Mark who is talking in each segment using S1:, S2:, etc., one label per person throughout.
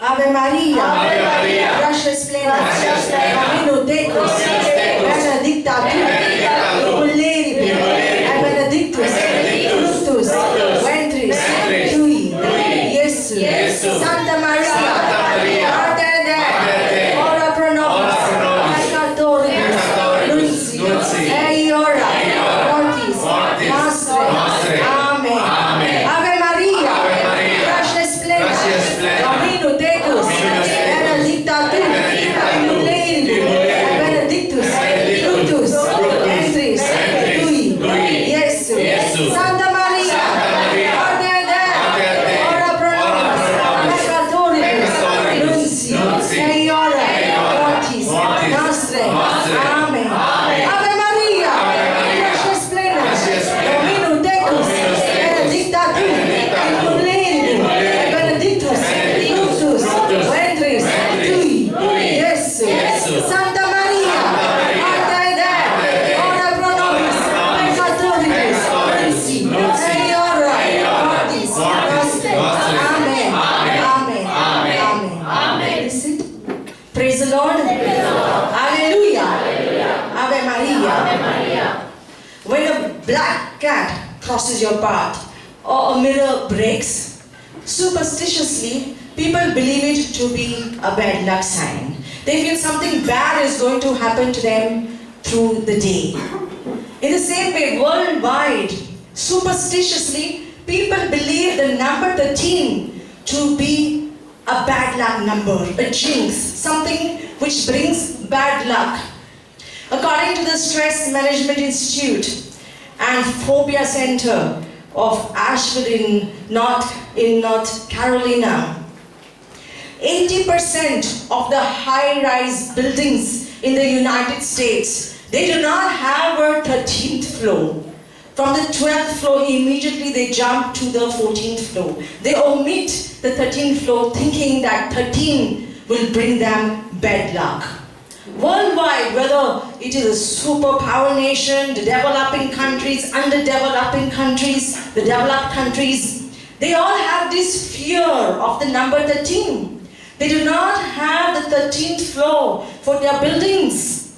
S1: Ave Maria,
S2: Ave Maria,
S1: gracias plena,
S2: gracias plena,
S1: Domino tecus, benedicta tu, in mulieribus, et benedictus, fructus ventris tui, Iesus. Santa Maria, Mater Dei, ora pro nobis peccatoribus, nunc et hora mortis nostre. Amen. Ave Maria, gracias plena, Domino tecus, benedicta tu, in mulieribus, et benedictus fructus ventris tui, Iesus. Santa Maria, Mater Dei, ora pro nobis peccatoribus, nunc et hora mortis nostre. Amen. Ave Maria, gracias plena, Domino tecus, benedicta tu, in mulieribus, et benedictus fructus ventris tui, Iesus. Santa Maria, Mater Dei, ora pro nobis peccatoribus, nunc et hora mortis nostre. Amen. Amen. Listen. Praise the Lord. Hallelujah. Ave Maria. When a black cat crosses your path or a mirror breaks, superstitiously, people believe it to be a bad luck sign. They feel something bad is going to happen to them through the day. In the same way, worldwide, superstitiously, people believe the number 13 to be a bad luck number, a jinx, something which brings bad luck. According to the Stress Management Institute and Phobia Center of Asheville in North Carolina, 80% of the high-rise buildings in the United States, they do not have a 13th floor. From the 12th floor, immediately they jump to the 14th floor. They omit the 13th floor thinking that 13 will bring them bad luck. Worldwide, whether it is a superpower nation, the developing countries, underdeveloping countries, the developed countries, they all have this fear of the number 13. They do not have the 13th floor for their buildings.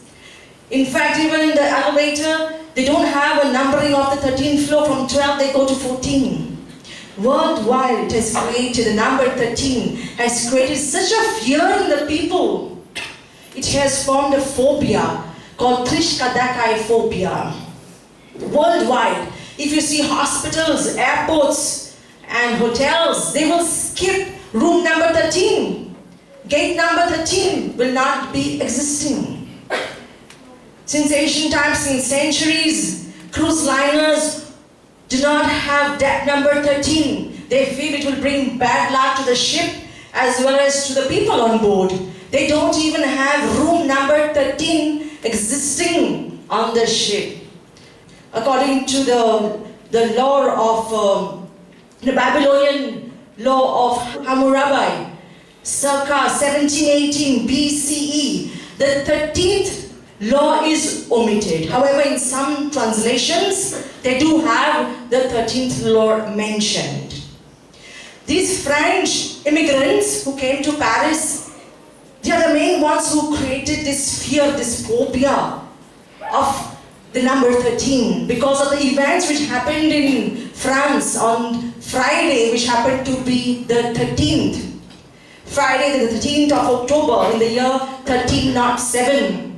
S1: In fact, even in the elevator, they don't have a numbering of the 13th floor. From 12, they go to 14. Worldwide, it has created, the number 13 has created such a fear in the people. It has formed a phobia called Trishkadakai phobia. Worldwide, if you see hospitals, airports, and hotels, they will skip room number 13. Gate number 13 will not be existing. Since ancient times, since centuries, cruise liners do not have that number 13. They feel it will bring bad luck to the ship as well as to the people on board. They don't even have room number 13 existing on the ship. According to the law of the Babylonian law of Hammurabi, circa 1718 BCE, the 13th law is omitted. However, in some translations, they do have the 13th law mentioned. These French immigrants who came to Paris, they are the main ones who created this fear, this phobia of the number 13 because of the events which happened in France on Friday, which happened to be the 13th. Friday, the 13th of October in the year 1307.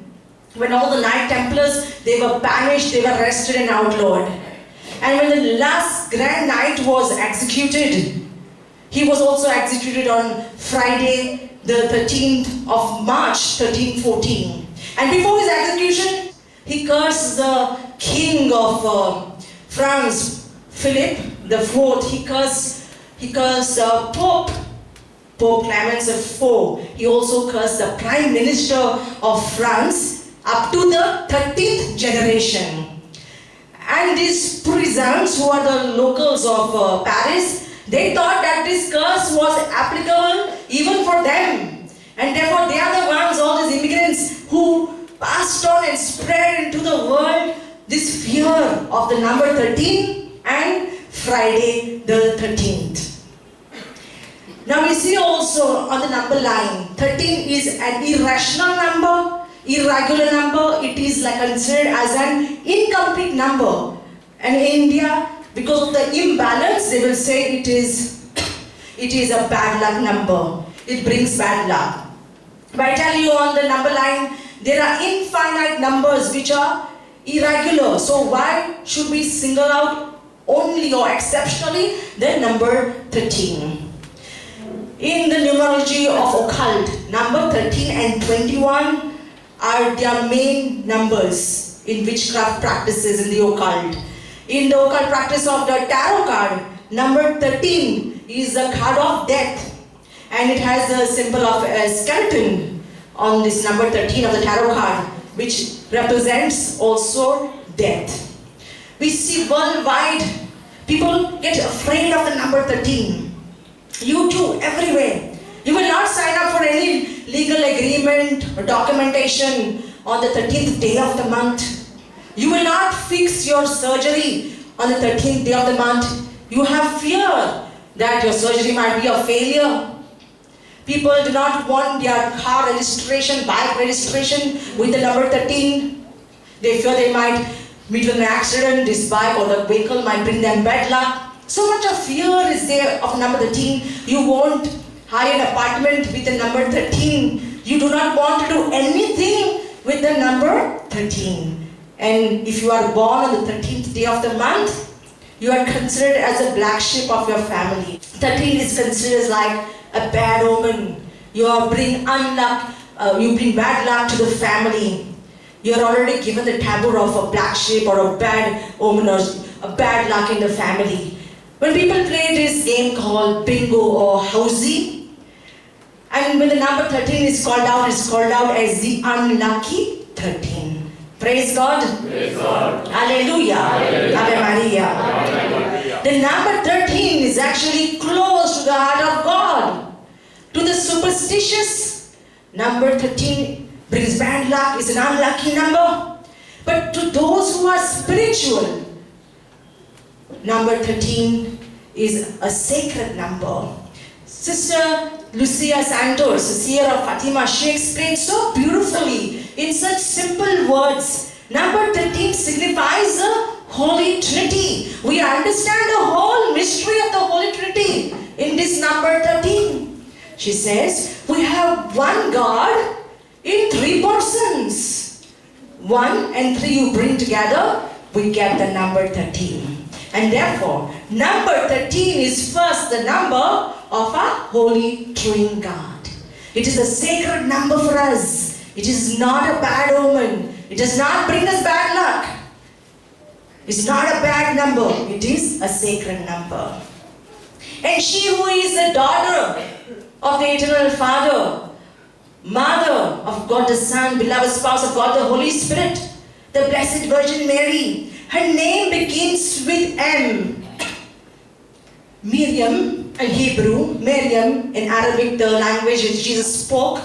S1: When all the Knight Templars, they were banished, they were arrested and outlawed. And when the last Grand Knight was executed, he was also executed on Friday, the 13th of March, 1314. And before his execution, he cursed the king of France, Philip IV. He cursed Pope Clement IV. He also cursed the Prime Minister of France up to the 13th generation. And these Parisians, who are the locals of Paris, they thought that this curse was applicable even for them. And therefore they are the ones, all these immigrants, who passed on and spread into the world this fear of the number 13 and Friday the 13th. Now we see also on the number line, 13 is an irrational number, irregular number. It is like considered as an incomplete number. And in India, because of the imbalance, they will say it is a bad luck number. It brings bad luck. But I tell you on the number line, there are infinite numbers which are irregular. So why should we single out only or exceptionally the number 13? In the numerology of occult, number 13 and 21 are their main numbers in witchcraft practices in the occult. In the occult practice of the tarot card, number 13 is the card of death, and it has the symbol of a skeleton on this number 13 of the tarot card, which represents also death. We see worldwide people get afraid of the number 13. You too, everywhere. You will not sign up for any legal agreement or documentation on the 13th day of the month. You will not fix your surgery on the 13th day of the month. You have fear that your surgery might be a failure. People do not want their car registration, bike registration with the number 13. They fear they might meet with an accident, this bike or the vehicle might bring them bad luck. So much of fear is there of number 13. You won't hire an apartment with the number 13. You do not want to do anything with the number 13. And if you are born on the 13th day of the month, you are considered as a black sheep of your family. 13 is considered as like a bad omen. You bring unluck, you bring bad luck to the family. You are already given the taboo of a black sheep or a bad omen or a bad luck in the family. When people play this game called bingo or housey, and when the number 13 is called out, it's called out as the unlucky 13. Praise God.
S2: Praise God.
S1: Hallelujah.
S2: Hallelujah.
S1: Ave Maria.
S2: Hallelujah.
S1: The number 13 is actually close to the heart of God. To the superstitious, number 13 brings bad luck, is an unlucky number. But to those who are spiritual, number 13 is a sacred number. Sister Lucia Santos, the seer of Fatima, she explained so beautifully in such simple words. Number 13 signifies the Holy Trinity. We understand the whole mystery of the Holy Trinity in this number 13. She says, we have one God in three persons. 1 and 3 you bring together, we get the number 13. And therefore, number 13 is first the number of our Holy Trinity God. It is a sacred number for us. It is not a bad omen. It does not bring us bad luck. It's not a bad number. It is a sacred number. And she who is the daughter of the Eternal Father, Mother of God the Son, beloved spouse of God the Holy Spirit, the Blessed Virgin Mary, her name begins with M. Miriam in Hebrew, Miriam in Arabic, the language which Jesus spoke,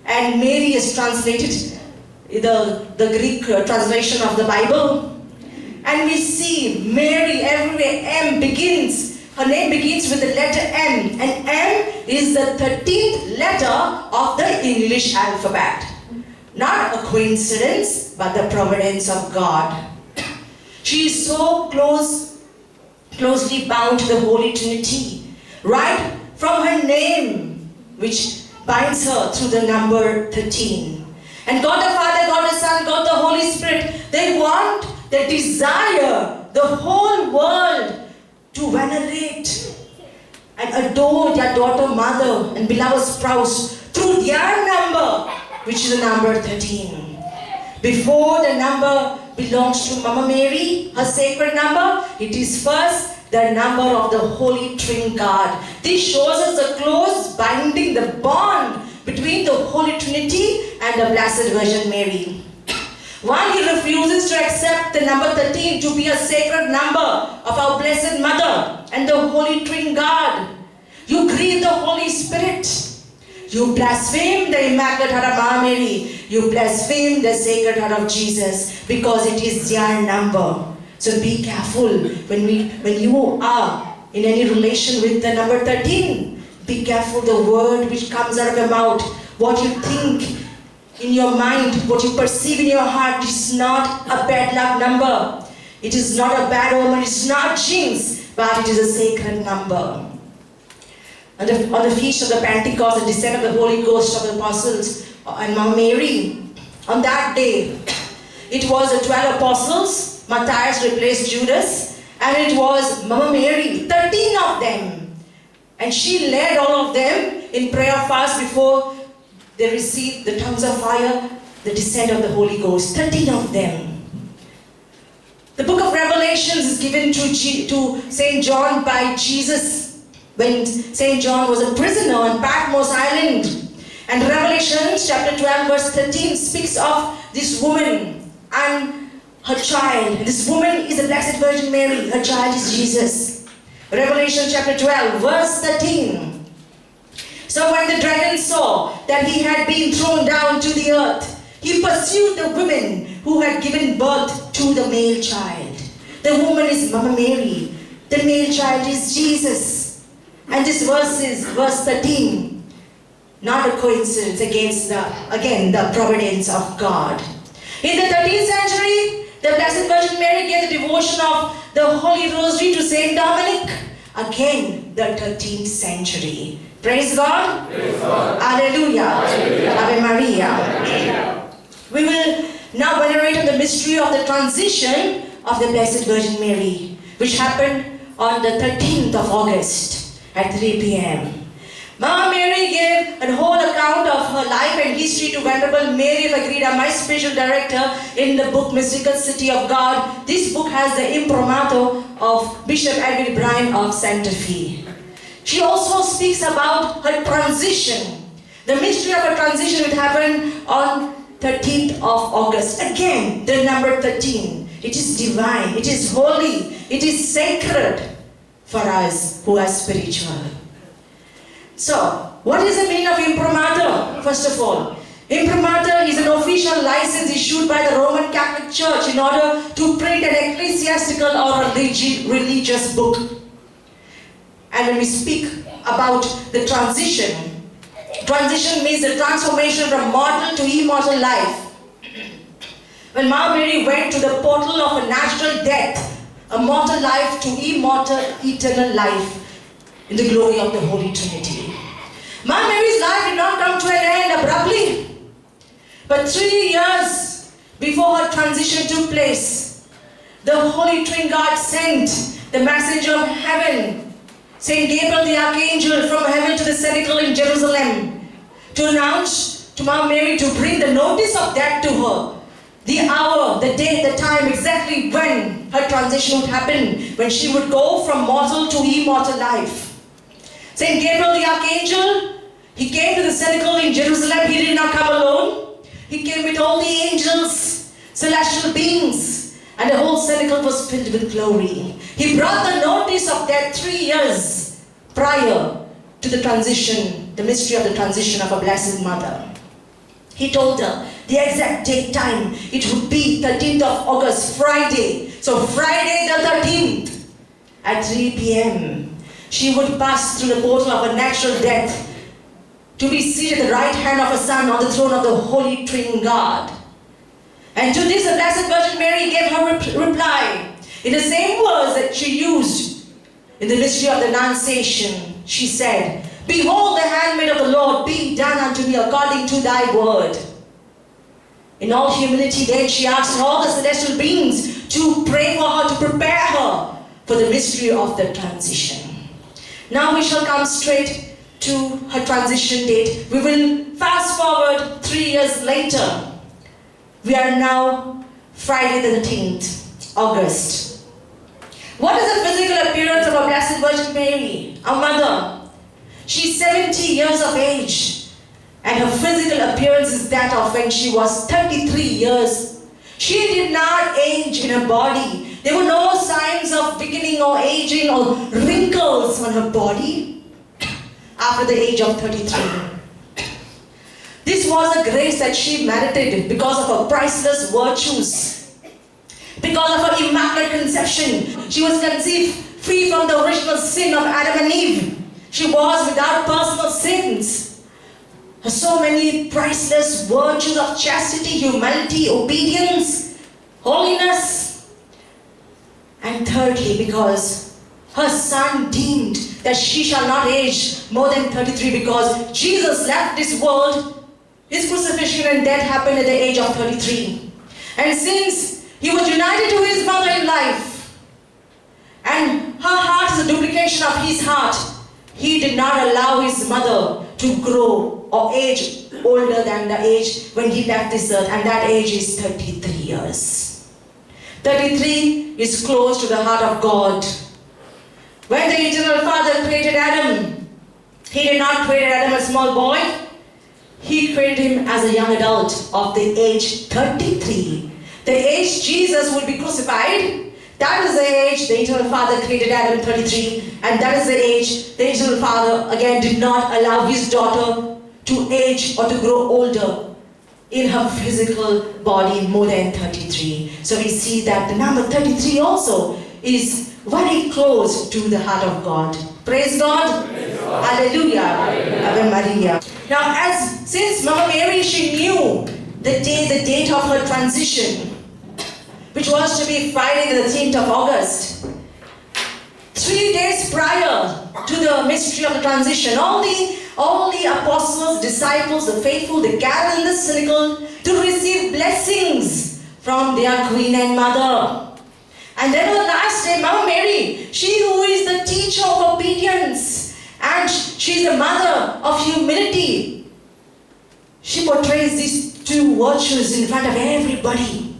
S1: and Mary is translated the Greek translation of the Bible. And we see Mary everywhere. M begins, her name begins with the letter M, and M is the 13th letter of the English alphabet. Not a coincidence, but the providence of God. She is so closely bound to the Holy Trinity, right from her name, which binds her through the number 13. And God the Father, God the Son, God the Holy Spirit, they want, they desire the whole world to venerate and adore their daughter, mother, and beloved spouse through their number, which is the number 13. Before the number belongs to Mama Mary, her sacred number, it is first the number of the Holy Trinity God. This shows us the close binding, the bond between the Holy Trinity and the Blessed Virgin Mary. While he refuses to accept the number 13 to be a sacred number of our Blessed Mother and the Holy Trinity God, you grieve the Holy Spirit. You blaspheme the Immaculate Heart of Mama Mary. You blaspheme the Sacred Heart of Jesus because it is their number. So be careful when you are in any relation with the number 13. Be careful the word which comes out of your mouth. What you think in your mind, what you perceive in your heart is not a bad luck number. It is not a bad omen, it is not jinx, but it is a sacred number. On the feast of the Pentecost, the descent of the Holy Ghost of the apostles and Mount Mary, on that day, it was the 12 apostles, Matthias replaced Judas, and it was Mama Mary, 13 of them. And she led all of them in prayer fast before they received the tongues of fire, the descent of the Holy Ghost, 13 of them. The book of Revelations is given to St. John by Jesus when St. John was a prisoner on Patmos Island. And Revelation chapter 12 verse 13 speaks of this woman and her child. This woman is the Blessed Virgin Mary. Her child is Jesus. Revelation chapter 12 verse 13. So when the dragon saw that he had been thrown down to the earth, he pursued the women who had given birth to the male child. The woman is Mama Mary. The male child is Jesus. And this verse is verse 13. Not a coincidence against the providence of God. In the 13th century, the Blessed Virgin Mary gave the devotion of the Holy Rosary to Saint Dominic. Again, the 13th century. Praise God.
S2: Praise God.
S1: Alleluia.
S2: Alleluia.
S1: Ave Maria.
S2: Alleluia.
S1: We will now venerate on the mystery of the transition of the Blessed Virgin Mary, which happened on the 13th of August at 3 p.m. Mama Mary gave a whole account of her life and history to Venerable Mary of Agreda, my spiritual director, in the book Mystical City of God. This book has the imprimatur of Bishop Edwin Bryan of Santa Fe. She also speaks about her transition. The mystery of her transition would happen on 13th of August. Again, the number 13. It is divine, it is holy, it is sacred for us who are spiritual. So, what is the meaning of imprimatur? First of all, imprimatur is an official license issued by the Roman Catholic Church in order to print an ecclesiastical or religious book. And when we speak about the transition means the transformation from mortal to immortal life. When Mama Mary went to the portal of a natural death, a mortal life to immortal, eternal life in the glory of the Holy Trinity. Mama Mary's life did not come to an end abruptly, but 3 years before her transition took place, the Holy Trin God sent the messenger of heaven, Saint Gabriel the Archangel, from heaven to the cenacle in Jerusalem to announce to Mama Mary to bring the notice of death to her. The hour, the day, the time, exactly when her transition would happen, when she would go from mortal to immortal life. Saint Gabriel the Archangel, he came to the cenacle in Jerusalem. He did not come alone. He came with all the angels, celestial beings, and the whole cenacle was filled with glory. He brought the notice of death 3 years prior to the transition, the mystery of the transition of a Blessed Mother. He told her the exact date, time. It would be 13th of August, Friday. So Friday the 13th at 3 p.m. she would pass through the portal of a natural death to be seated at the right hand of her Son on the throne of the Holy Trin God. And to this the Blessed Virgin Mary gave her reply in the same words that she used in the mystery of the Annunciation. She said, "Behold, the handmaid of the Lord, be done unto me according to thy word." In all humility then she asked all the celestial beings to pray for her, to prepare her for the mystery of the transition. Now we shall come straight to her transition date. We will fast forward 3 years later. We are now Friday the 13th, August. What is the physical appearance of our Blessed Virgin Mary, our mother? She's 70 years of age, and her physical appearance is that of when she was 33 years. She did not age in her body. There were no signs of beginning or aging or wrinkles on her body after the age of 33. This was a grace that she merited because of her priceless virtues, because of her immaculate conception. She was conceived free from the original sin of Adam and Eve. She was without personal sins. So many priceless virtues of chastity, humility, obedience, holiness. And thirdly, because her son deemed that she shall not age more than 33, because Jesus left this world, his crucifixion and death happened at the age of 33. And since he was united to his mother in life, and her heart is a duplication of his heart, he did not allow his mother to grow or age older than the age when he left this earth, and that age is 33 years. 33 is close to the heart of God. When the Eternal Father created Adam, he did not create Adam as a small boy. He created him as a young adult of the age 33. The age Jesus would be crucified, that is the age the Eternal Father created Adam 33, and that is the age the Eternal Father again did not allow his daughter to age or to grow older in her physical body more than 33. So we see that the number 33 also is very close to the heart of God. Praise God.
S2: Praise God.
S1: Hallelujah. Ave Maria. Now, since Mama Mary, she knew the date of her transition, which was to be Friday the 13th of August. 3 days prior to the mystery of the transition, all the apostles, disciples, the faithful, they gathered in the synagogue to receive blessings from their queen and mother. And then on the last day, Mama Mary, she who is the teacher of obedience, and she is the mother of humility, she portrays these two virtues in front of everybody.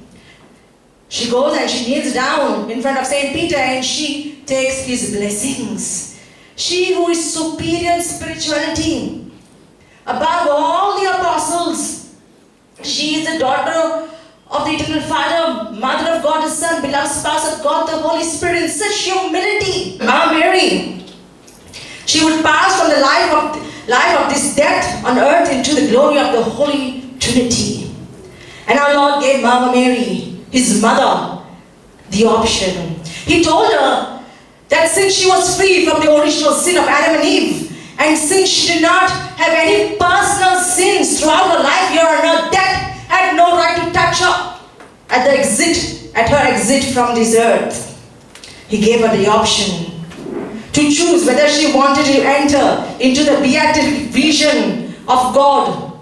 S1: She goes and she kneels down in front of Saint Peter and she takes his blessings. She who is superior in spirituality, above all the apostles, she is the daughter of the Eternal Father, Mother of God the Son, beloved spouse of God the Holy Spirit, in such humility. Mama Mary, she would pass from the life of this death on earth into the glory of the Holy Trinity. And our Lord gave Mama Mary, his mother, the option. He told her that since she was free from the original sin of Adam and Eve, and since she did not have any personal sins throughout her life here on earth, death had no right to touch her at her exit from this earth. He gave her the option to choose whether she wanted to enter into the beatific vision of God,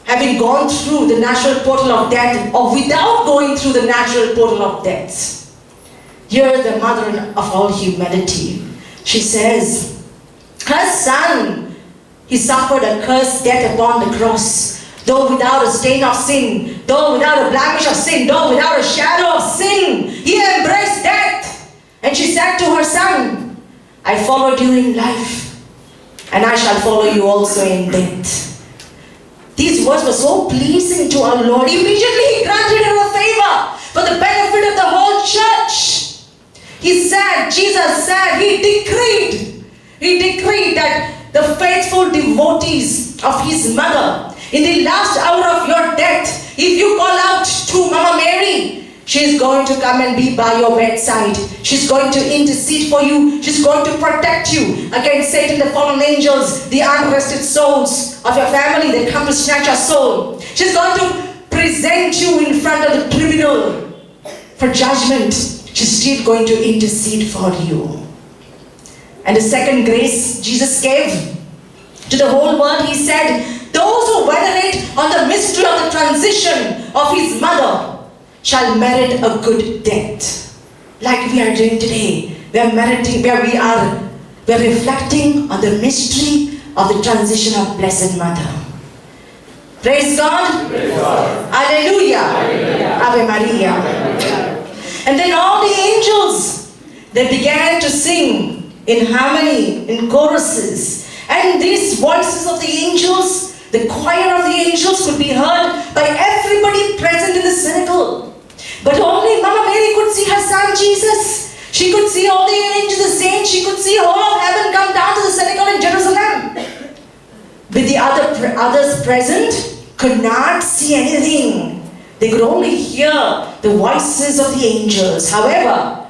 S1: having gone through the natural portal of death, or without going through the natural portal of death. Here, the mother of all humanity, she says, her son, he suffered a cursed death upon the cross, though without a stain of sin, though without a blemish of sin, though without a shadow of sin, he embraced death. And she said to her son, I followed you in life, and I shall follow you also in death. These words were so pleasing to our Lord. Immediately he granted her a favor for the benefit of the whole church. He said, Jesus said, he decreed that the faithful devotees of his mother, in the last hour of your death, if you call out to Mama Mary, she is going to come and be by your bedside. She's going to intercede for you. She's going to protect you against Satan, the fallen angels, the unrested souls of your family that come to snatch your soul. She's going to present you in front of the tribunal for judgment. She's still going to intercede for you. And the second grace Jesus gave to the whole world, he said, those who venerate on the mystery of the transition of his mother shall merit a good death. Like we are doing today. We are reflecting on the mystery of the transition of Blessed Mother. Praise God.
S2: Praise God.
S1: Hallelujah.
S2: Hallelujah.
S1: Ave Maria. And then all the angels, they began to sing in harmony, in choruses. And these voices of the angels, the choir of the angels, could be heard by everybody present in the synagogue. But only Mama Mary could see her son Jesus. She could see all the angels, the saints. She could see all of heaven come down to the synagogue in Jerusalem. But the others present could not see anything. They could only hear the voices of the angels. However,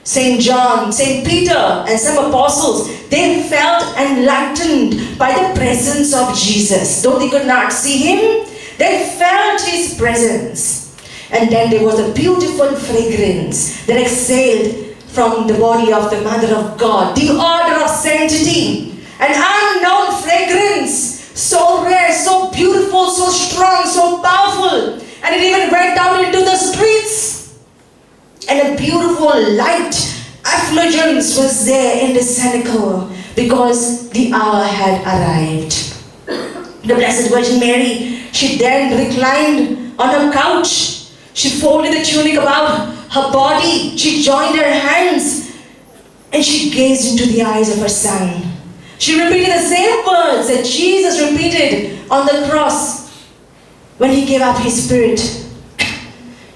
S1: St. John, St. Peter, and some apostles, they felt enlightened by the presence of Jesus. Though they could not see him, they felt his presence. And then there was a beautiful fragrance that exhaled from the body of the Mother of God, the order of sanctity, an unknown fragrance, so rare, so beautiful, so strong, so powerful, and it even went down into the streets. And a beautiful light effulgence was there in the cenacle because the hour had arrived. The Blessed Virgin Mary, she then reclined on her couch. She folded the tunic about her body. She joined her hands and she gazed into the eyes of her Son. She repeated the same words that Jesus repeated on the cross when he gave up his spirit.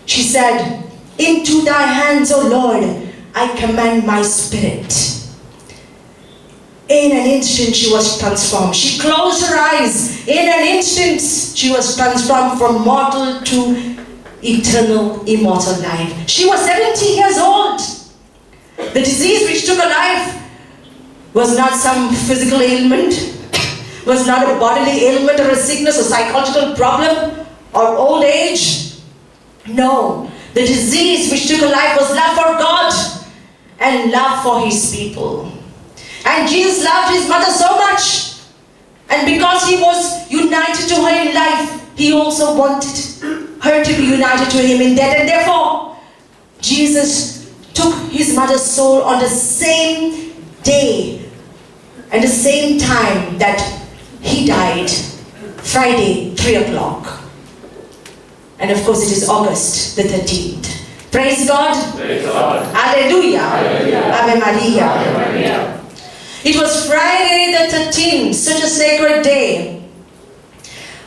S1: She said, "Into thy hands, O Lord, I commend my spirit." In an instant, she was transformed. She closed her eyes. In an instant, she was transformed from mortal to eternal, immortal life. She was 70 years old. The disease which took her life was not some physical ailment, was not a bodily ailment or a sickness or psychological problem or old age. No. The disease which took her life was love for God and love for his people. And Jesus loved his mother so much. And because he was united to her in life, he also wanted her to be united to him in death. And therefore, Jesus took his mother's soul on the same day and the same time that he died, Friday, 3 o'clock. And of course, it is August the 13th. Praise God.
S2: Praise God.
S1: Hallelujah.
S2: Hallelujah.
S1: Ave Maria.
S2: Ave Maria.
S1: It was Friday the 13th, such a sacred day,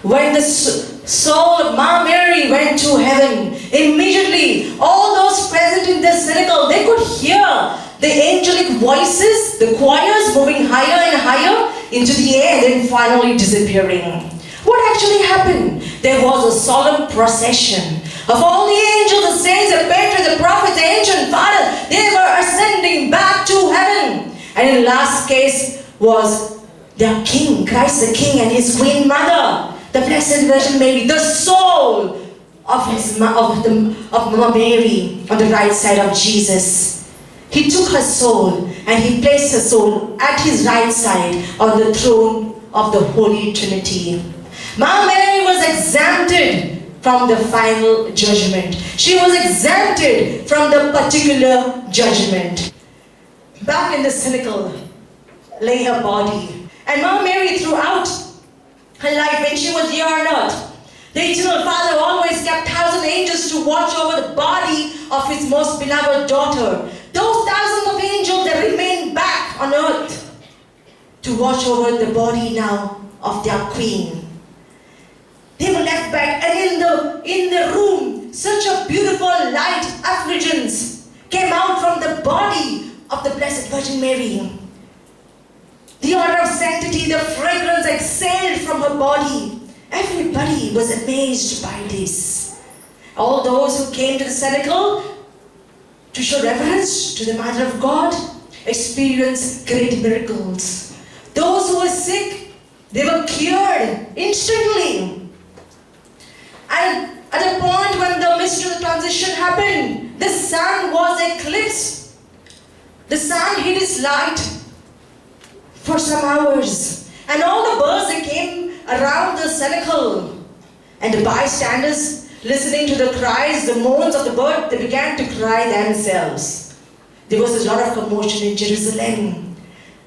S1: when the soul of Mama Mary went to heaven. Immediately, all those present in the cenacle, they could hear the angelic voices, the choirs moving higher and higher into the air, then finally disappearing. What actually happened? There was a solemn procession of all the angels, the saints, the patriarchs, the prophets, the ancient fathers. They were ascending back to heaven. And in the last case was their King, Christ the King, and his Queen Mother, the Blessed Virgin Mary, the soul of Mama Mary on the right side of Jesus. He took her soul and he placed her soul at his right side on the throne of the Holy Trinity. Mama Mary was exempted from the final judgment. She was exempted from the particular judgment. Back in the cenacle lay her body. And Mama Mary, throughout her life, when she was here on earth, the Eternal Father always kept 1,000 angels to watch over the body of his most beloved daughter. Those thousands of angels that remained back on earth to watch over the body now of their queen. They were left back, and in the room, such a beautiful light effulgence came out from the body of the Blessed Virgin Mary. The order of sanctity, the fragrance exhaled from her body. Everybody was amazed by this. All those who came to the cenacle to show reverence to the Mother of God experienced great miracles. Those who were sick, they were cured instantly. And at a point when the mystery of the transition happened, the sun was eclipsed. The sun hid its light for some hours. And all the birds, they came around the cenacle. And the bystanders, listening to the cries, the moans of the bird, they began to cry themselves. There was a lot of commotion in Jerusalem.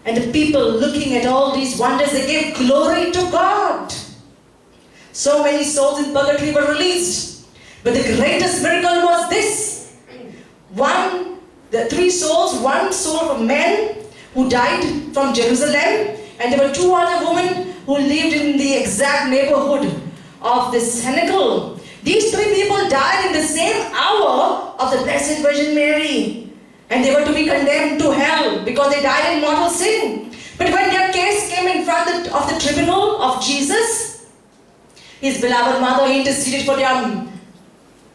S1: And the people looking at all these wonders, they gave glory to God. So many souls in purgatory were released. But the greatest miracle was this. The 3 souls, 1 soul from men who died from Jerusalem, and there were 2 other women who lived in the exact neighborhood of the cenacle. These 3 people died in the same hour of the Blessed Virgin Mary, and they were to be condemned to hell because they died in mortal sin. But when their case came in front of the tribunal of Jesus, his beloved mother interceded for them,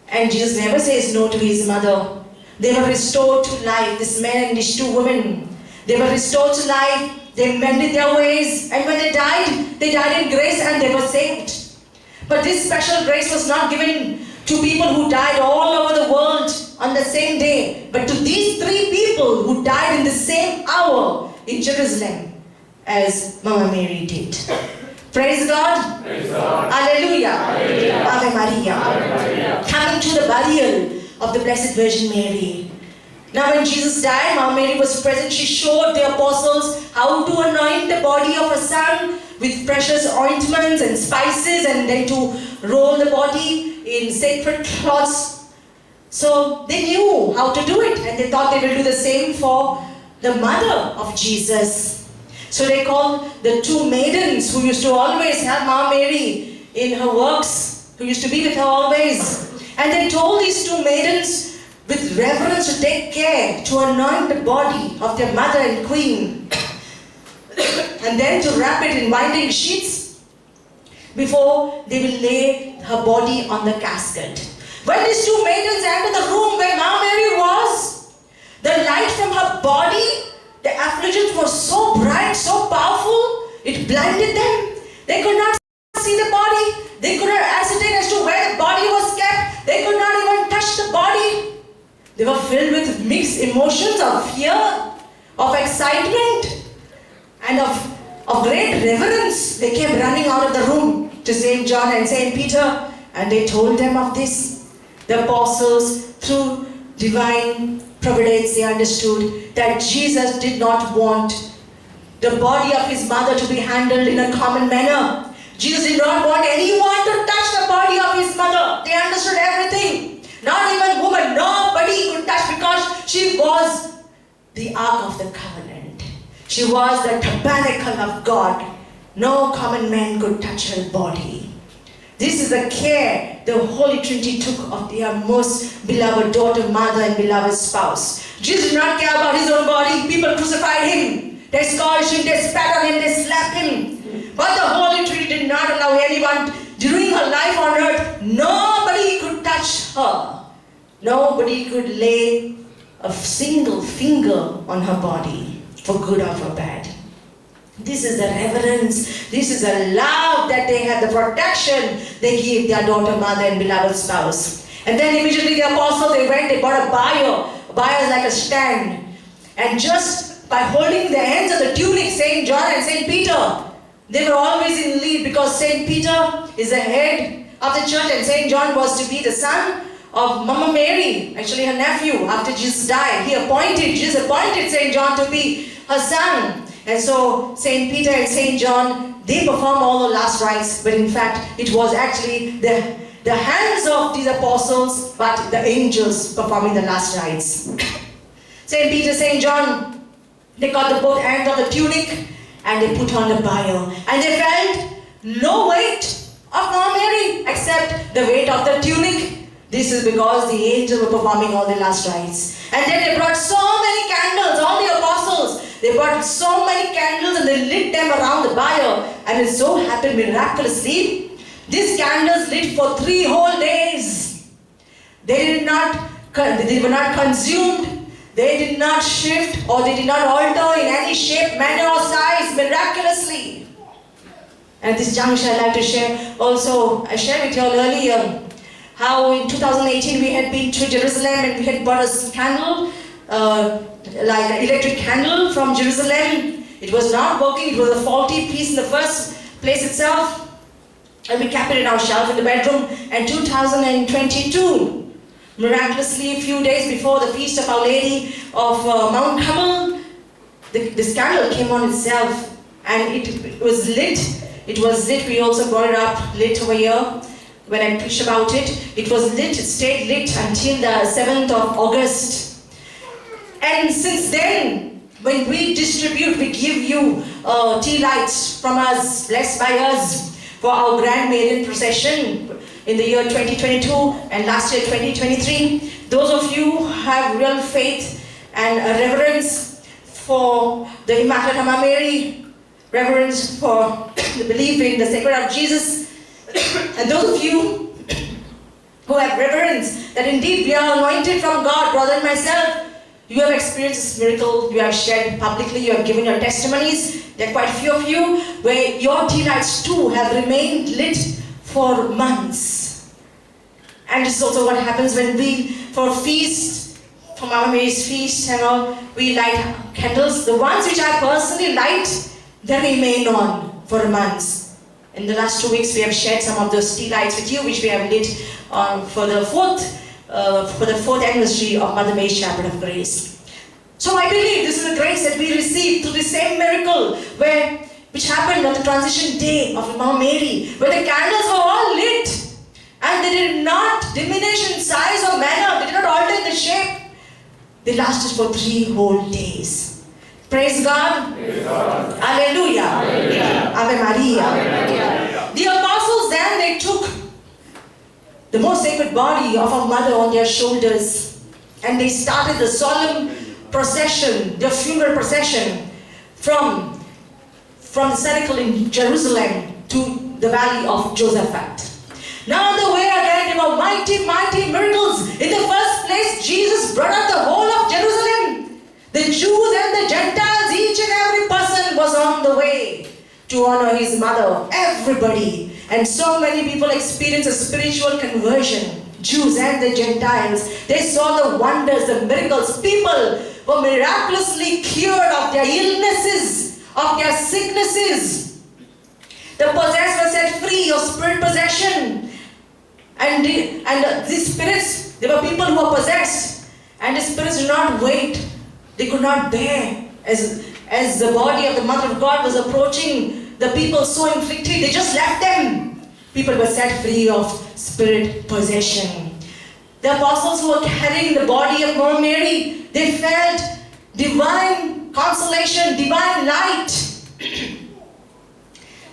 S1: and Jesus never says no to his mother. They were restored to life, this man and these two women. They were restored to life, they mended their ways, and when they died in grace and they were saved. But this special grace was not given to people who died all over the world on the same day, but to these three people who died in the same hour in Jerusalem as Mama Mary did. Praise God.
S2: Praise God.
S1: Hallelujah.
S2: Hallelujah.
S1: Ave Maria.
S2: Ave Maria.
S1: Coming to the burial of the Blessed Virgin Mary. Now when Jesus died, Mama Mary was present. She showed the apostles how to anoint the body of her son with precious ointments and spices, and then to roll the body in sacred cloths. So they knew how to do it, and they thought they will do the same for the mother of Jesus. So they called the two maidens who used to always have Mama Mary in her works, who used to be with her always. And they told these two maidens with reverence to take care to anoint the body of their mother and queen, and then to wrap it in winding sheets before they will lay her body on the casket. When these two maidens entered the room where Mama Mary was, the light from her body, the effulgence was so bright, so powerful, it blinded them. They could not see the body. They could not ascertain as to where the body was kept. They could not even touch the body. They were filled with mixed emotions of fear, of excitement, and of great reverence. They came running out of the room to St. John and St. Peter, and they told them of this. The apostles, through divine providence, they understood that Jesus did not want the body of his mother to be handled in a common manner. Jesus did not want anyone to touch the body of his mother. They understood everything. Not even woman, nobody could touch, because she was the Ark of the Covenant. She was the tabernacle of God. No common man could touch her body. This is the care the Holy Trinity took of their most beloved daughter, mother, and beloved spouse. Jesus did not care about his own body. People crucified him. They scourged him, they spat on him, they slapped him. But the Holy Trinity did not allow anyone during her life on earth. Nobody could touch her. Nobody could lay a single finger on her body, for good or for bad. This is the reverence, this is the love that they had, the protection they gave their daughter, mother, and beloved spouse. And then immediately the apostles, they went, they bought a bier. A bier is like a stand. And just by holding the ends of the tunic, St. John and St. Peter, they were always in lead, because St. Peter is the head of the church, and St. John was to be the son of Mama Mary, actually her nephew, after Jesus died. Jesus appointed St. John to be her son. And so St. Peter and St. John, they performed all the last rites, but in fact it was actually the hands of these apostles, but the angels performing the last rites. St. Peter, St. John, they got the both ends of the tunic and they put on the bier. And they felt no weight of Mama Mary except the weight of the tunic. This is because the angels were performing all the last rites. And then they brought so many candles, all the apostles. They brought so many candles and they lit them around the bier. And it so happened miraculously, these candles lit for 3 whole days. They were not consumed. They did not shift, or they did not alter in any shape, manner or size, miraculously. At this juncture, I'd like to share also, I shared with you all earlier, how in 2018 we had been to Jerusalem and we had bought a candle, like an electric candle from Jerusalem. It was not working, it was a faulty piece in the first place itself. And we kept it in our shelf in the bedroom. And 2022, miraculously a few days before the feast of Our Lady of Mount Carmel, this candle came on itself and it was lit. It was lit, we also brought it up lit over here. When I preached about it, it was lit, it stayed lit until the 7th of August. And since then, when we distribute, we give you tea lights from us, blessed by us, for our Grand Maiden procession in the year 2022 and last year 2023. Those of you who have real faith and a reverence for the Immaculate Mama Mary, reverence for the belief in the sacred of Jesus, and those of you who have reverence that indeed we are anointed from God, brother and myself. You have experienced this miracle, you have shared publicly, you have given your testimonies. There are quite a few of you where your tea lights too have remained lit for months. And this is also what happens when we, for feast, for Mama Mary's feast and all, we light candles. The ones which I personally light, they remain on for months. In the last 2 weeks, we have shared some of those tea lights with you, which we have lit for the fourth anniversary of Mother Mary's Chapel of Grace. So I believe this is a grace that we received through the same miracle which happened on the transition day of Mama Mary, where the candles were all lit and they did not diminish in size or manner, they did not alter in the shape. They lasted for 3 whole days. Praise God.
S2: Praise God.
S1: Hallelujah.
S2: Hallelujah.
S1: Ave Maria.
S2: Ave Maria.
S1: The apostles then, they took the most sacred body of our mother on their shoulders and they started the solemn procession, the funeral procession from the cenacle in Jerusalem to the valley of Josaphat. Now on the way again, there were mighty, mighty miracles. In the first place, Jesus brought out the whole of Jerusalem. The Jews and the Gentiles, each and every person was on the way to honor his mother. Everybody. And so many people experienced a spiritual conversion. Jews and the Gentiles. They saw the wonders, the miracles. People were miraculously cured of their illnesses, of their sicknesses. The possessed were set free of spirit possession. And these spirits, there were people who were possessed. And the spirits did not wait. They could not bear. As the body of the Mother of God was approaching the people so inflicted, they just left them. People were set free of spirit possession. The apostles who were carrying the body of Mother Mary, they felt divine consolation, divine light.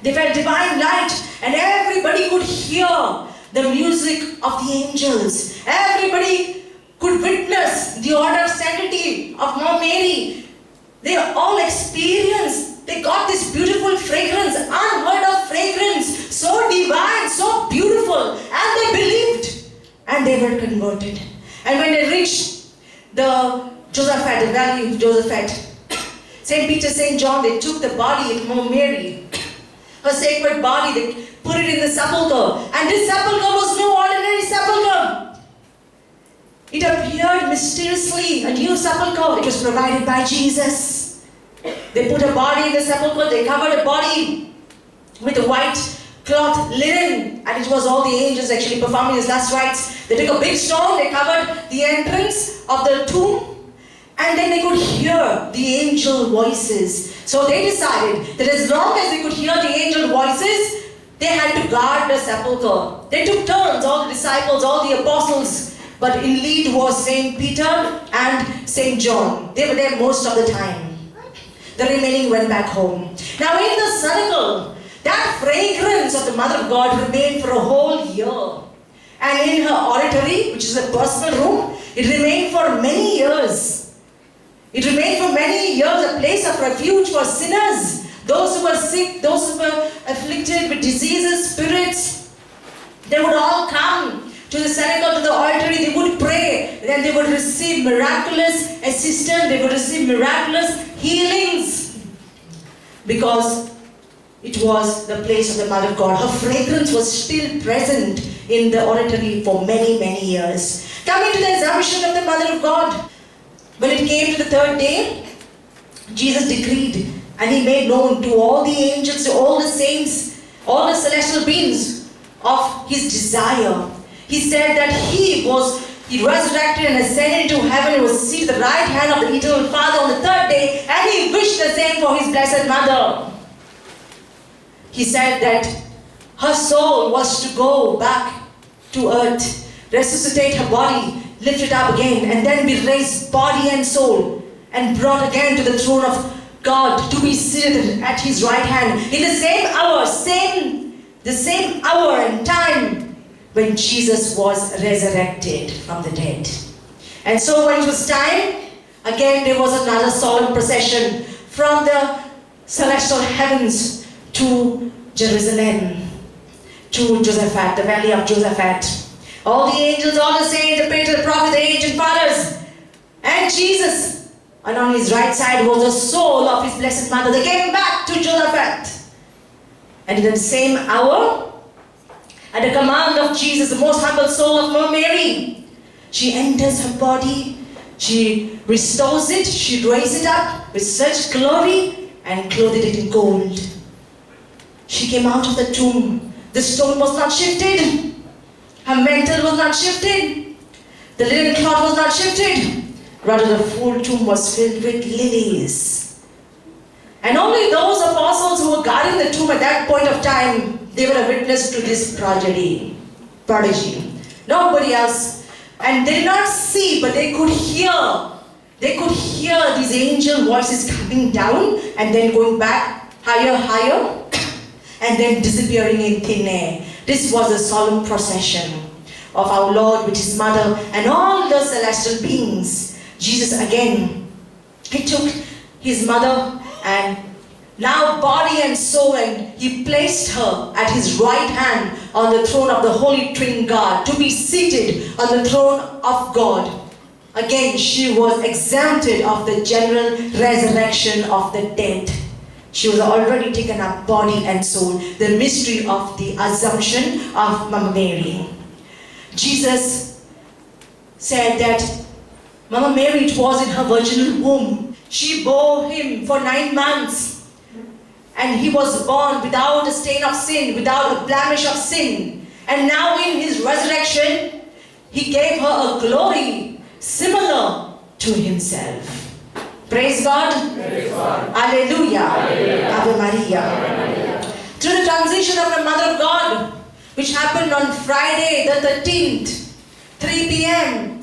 S1: They felt divine light, and everybody could hear the music of the angels. Everybody could witness the order of sanctity of Mother Mary. They all experienced, they got this beautiful fragrance, unheard of fragrance, so divine, so beautiful, and they believed, and they were converted. And when they reached the Josaphat, the valley of Josaphat, St. Peter, St. John, they took the body of Mother Mary, her sacred body, they put it in the sepulchre, and this sepulchre was no ordinary sepulchre. It appeared mysteriously, a new sepulchre. It was provided by Jesus. They put a body in the sepulchre, they covered a body with a white cloth, linen, and it was all the angels actually performing his last rites. They took a big stone, they covered the entrance of the tomb, and then they could hear the angel voices. So they decided that as long as they could hear the angel voices, they had to guard the sepulchre. They took turns, all the disciples, all the apostles, but in lead was St. Peter and St. John. They were there most of the time. The remaining went back home. Now in the cenacle, that fragrance of the Mother of God remained for a whole year. And in her oratory, which is a personal room, it remained for many years. It remained for many years a place of refuge for sinners, those who were sick, those who were afflicted with diseases, spirits. They would all come to the cenacle, to the oratory, they would pray, then they would receive miraculous assistance, they would receive miraculous healings, because it was the place of the Mother of God. Her fragrance was still present in the oratory for many, many years. Coming to the assumption of the Mother of God, when it came to the 3rd day, Jesus decreed and he made known to all the angels, to all the saints, all the celestial beings of his desire. He said that he resurrected and ascended into heaven and was seated at the right hand of the eternal Father on the 3rd day, and he wished the same for his blessed mother. He said that her soul was to go back to earth, resuscitate her body, lift it up again, and then be raised body and soul and brought again to the throne of God to be seated at his right hand in the same hour, the same hour and time when Jesus was resurrected from the dead. And so when it was time, again there was another solemn procession from the celestial heavens to Jerusalem, to Josaphat, the valley of Josaphat, All the angels, all the saints, the patriarchs, the prophets, the ancient fathers, and Jesus. And on his right side was the soul of his blessed mother. They came back to Josaphat. And in the same hour, at the command of Jesus, the most humble soul of Mother Mary, she enters her body, she restores it, she raises it up with such glory and clothed it in gold. She came out of the tomb. The stone was not shifted. Her mantle was not shifted. The linen cloth was not shifted. Rather, the full tomb was filled with lilies. And only those apostles who were guarding the tomb at that point of time, they were a witness to this prodigy. Nobody else. And they did not see, but they could hear. They could hear these angel voices coming down and then going back higher, higher, and then disappearing in thin air. This was a solemn procession of our Lord with his mother and all the celestial beings. Jesus again, he took his mother and now body and soul, and he placed her at his right hand on the throne of the Holy Trin God, to be seated on the throne of God. Again, she was exempted of the general resurrection of the dead. She was already taken up body and soul. The mystery of the Assumption of Mama Mary. Jesus said that Mama Mary, it was in her virginal womb. She bore him for 9 months. And he was born without a stain of sin, without a blemish of sin. And now in his resurrection, he gave her a glory similar to himself. Praise God.
S2: Praise God.
S1: Alleluia.
S2: Alleluia.
S1: Ave Maria. Through the transition of the Mother of God, which happened on Friday the 13th, 3 p.m.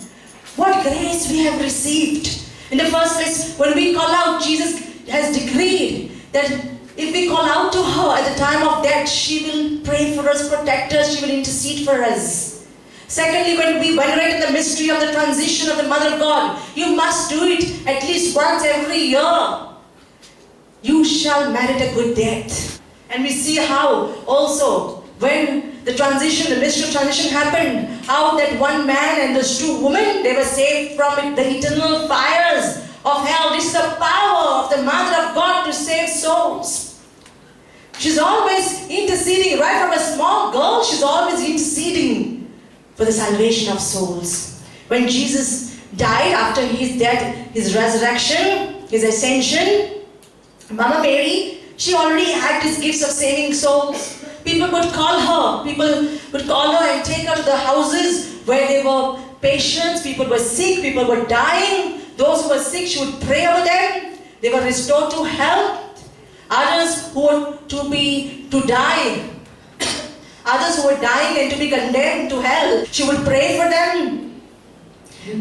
S1: What grace we have received. In the first place, when we call out, Jesus has decreed that if we call out to her at the time of death, she will pray for us, protect us, she will intercede for us. Secondly, when we venerate the mystery of the transition of the Mother of God, you must do it at least once every year. You shall merit a good death. And we see how also when the transition, the mystery of transition happened, how that one man and those 2 women, they were saved from the eternal fires of hell. This is the power of the Mother of God to save souls. She's always interceding, right from a small girl, she's always interceding for the salvation of souls. When Jesus died after his death, his resurrection, his ascension, Mama Mary, she already had these gifts of saving souls. People would call her. People would call her and take her to the houses where there were patients. People were sick. People were dying. Those who were sick, she would pray over them. They were restored to health. Others who were to die. Others who were dying and to be condemned to hell. She would pray for them.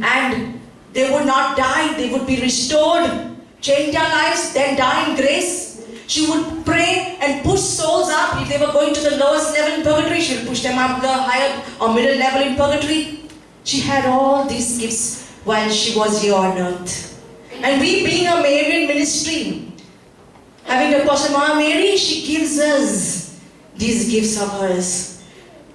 S1: And they would not die. They would be restored. Change their lives, then die in grace. She would pray and push souls up. If they were going to the lowest level in purgatory, she would push them up the higher or middle level in purgatory. She had all these gifts while she was here on earth. And we, being a Marian ministry, having the Apostle Mama Mary, she gives us these gifts of hers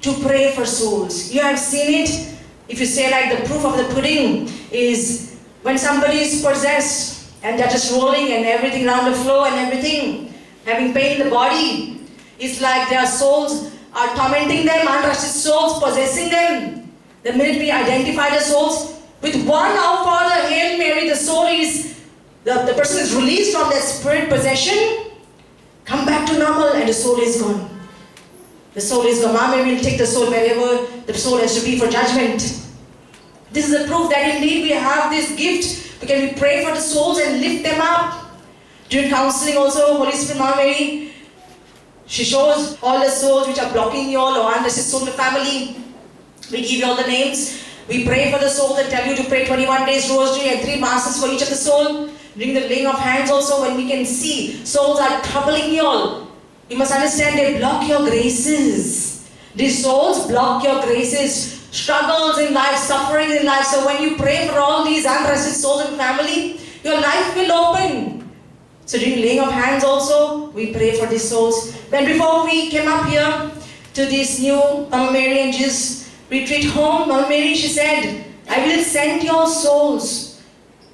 S1: to pray for souls. You have seen it. If you say like the proof of the pudding is when somebody is possessed, and they're just rolling and everything around the floor and everything, having pain in the body. It's like their souls are tormenting them, untrusted souls possessing them. The minute we identify the souls, with one Our Father, Hail Mary, the soul is, the person is released from that spirit possession, come back to normal, and the soul is gone. The soul is gone. Mama will take the soul wherever the soul has to be for judgment. This is a proof that indeed we have this gift. Because we pray for the souls and lift them up. During counseling also, Holy Spirit, Mama Mary, she shows all the souls which are blocking you all or unrest soul in the family. We give you all the names. We pray for the souls and tell you to pray 21 days rosary and 3 masses for each of the soul. During the laying of hands also, when we can see souls are troubling you all. You must understand they block your graces. These souls block your graces. Struggles in life, suffering in life. So when you pray for all these unrested souls and family, your life will open. So during laying of hands also, we pray for these souls. When before we came up here to this new Mama Mary and Jesus retreat home, Mama Mary, she said, I will send your souls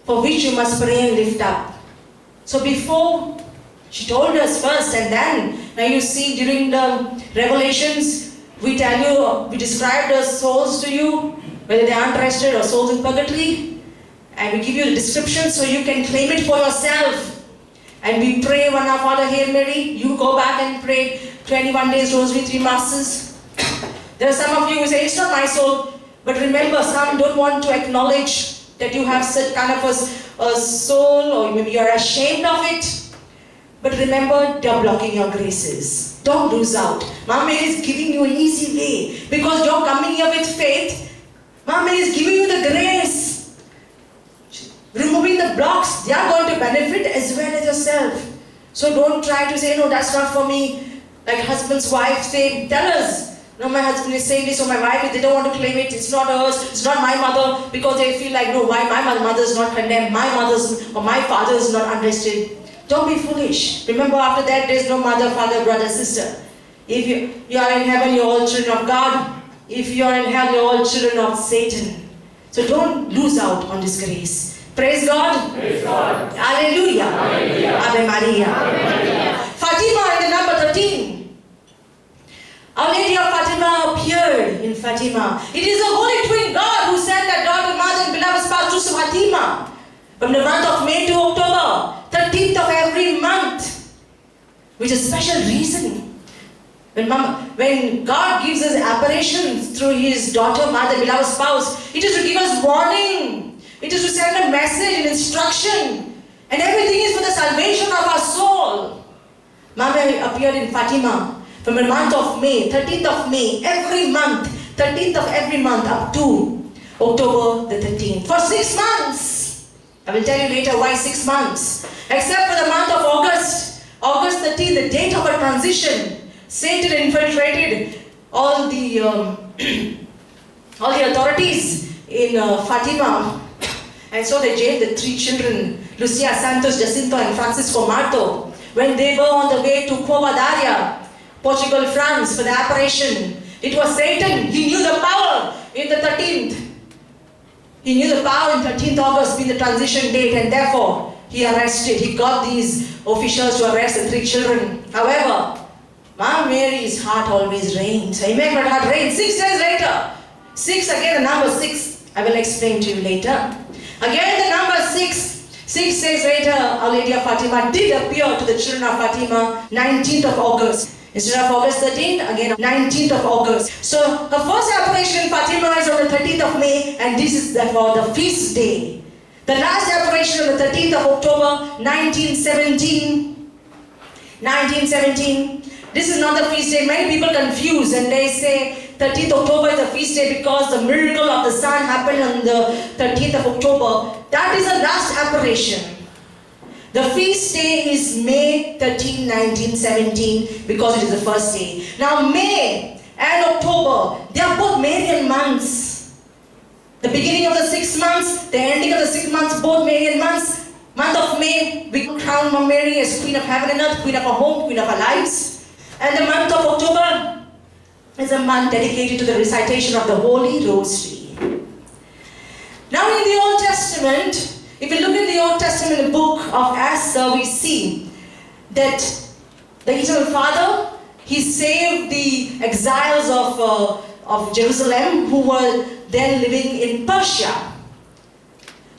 S1: for which you must pray and lift up. So before, she told us first, and then, now you see during the Revelations, we tell you, we describe the souls to you, whether they are unrested or souls in purgatory, and we give you the description so you can claim it for yourself. And we pray one of Father Hail Mary, you go back and pray 21 days rosary, 3 masses. There are some of you who say, it's not my soul, but remember, some don't want to acknowledge that you have such kind of a soul, or maybe you're ashamed of it. But remember, they're blocking your graces. Don't lose out. Mama Mary is giving you an easy way. Because you're coming here with faith, Mama Mary is giving you the grace. Removing the blocks, they are going to benefit as well as yourself. So don't try to say, no, that's not for me. Like husband's wife say, tell us. No, my husband is saying this, or my wife, they don't want to claim it, it's not hers, it's not my mother, because they feel like, no, why my mother is not condemned, my mother's or my father is not unrested. Don't be foolish. Remember, after that, there's no mother, father, brother, sister. If you are in heaven, you're all children of God. If you are in hell, you're all children of Satan. So don't lose out on this grace. Praise God.
S2: Praise God.
S1: Hallelujah.
S2: Hallelujah.
S1: Ave Maria.
S2: Ave Maria.
S1: Fatima in the number 13. Our Lady of Fatima appeared in Fatima. It is the Holy Twin God who sent that daughter, mother, and beloved spouse to Fatima. From the month of May to October, 13th of every month, which is a special reason. When God gives us apparitions through His daughter, mother, beloved spouse, it is to give us warning. It is to send a message and instruction. And everything is for the salvation of our soul. Mama appeared in Fatima from the month of May, 13th of May, every month, 13th of every month up to October the 13th. For 6 months. I will tell you later why 6 months. Except for the month of August, August 13th, the date of our transition, Satan infiltrated all the authorities in Fatima. And so they jailed the 3 children, Lucia Santos, Jacinto, and Francisco Marto, when they were on the way to Covadaria, Portugal, France, for the apparition. It was Satan. He knew the power in the 13th. He knew the power in 13th August being the transition date, and therefore he arrested. He got these officials to arrest the 3 children. However, Mama Mary's heart always reigns. Amen. Her heart reigns. 6 days later. 6 again, the number 6. I will explain to you later. Again, the number 6. 6 days later, Our Lady of Fatima did appear to the children of Fatima, 19th of August. Instead of August 13th, again 19th of August. So her first apparition in Fatima is on the 13th of May, and this is therefore the feast day. The last apparition on the 13th of October, 1917. 1917. This is not the feast day. Many people confuse and they say 13th October is a feast day because the miracle of the sun happened on the 13th of October. That is the last apparition. The feast day is May 13, 1917 because it is the first day. Now May and October, they are both Marian months. The beginning of the 6 months, the ending of the 6 months, both Marian months. Month of May, we crown Mama Mary as Queen of Heaven and Earth, Queen of our home, Queen of our lives. And the month of October is a month dedicated to the recitation of the Holy Rosary. Now in the Old Testament, if you look in the Old Testament, the book of Esther, we see that the Eternal Father, He saved the exiles of Jerusalem who were then living in Persia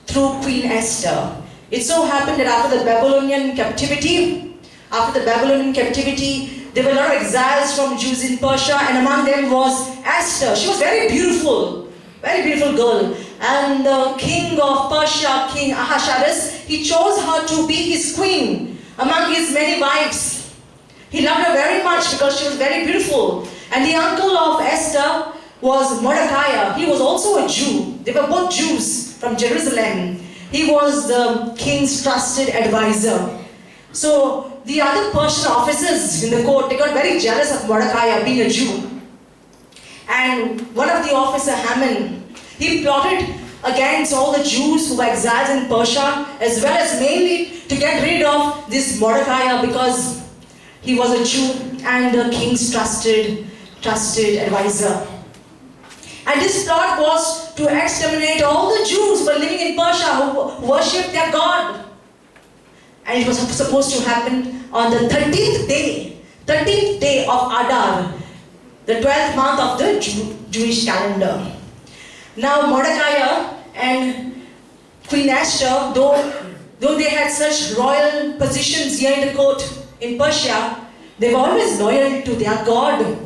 S1: through Queen Esther. It so happened that after the Babylonian captivity, there were a lot of exiles from Jews in Persia, and among them was Esther. She was very beautiful girl. And the king of Persia, King Ahasuerus, he chose her to be his queen among his many wives. He loved her very much because she was very beautiful. And the uncle of Esther was Mordecai. He was also a Jew. They were both Jews from Jerusalem. He was the king's trusted advisor. So the other Persian officers in the court, they got very jealous of Mordecai being a Jew. And one of the officers, Haman, he plotted against all the Jews who were exiled in Persia, as well as mainly to get rid of this Mordecai because he was a Jew and the king's trusted advisor. And this plot was to exterminate all the Jews who were living in Persia who worshipped their God. And it was supposed to happen on the 13th day of Adar, the 12th month of the Jewish calendar. Now Mordecai and Queen Esther, though they had such royal positions here in the court in Persia, they were always loyal to their God.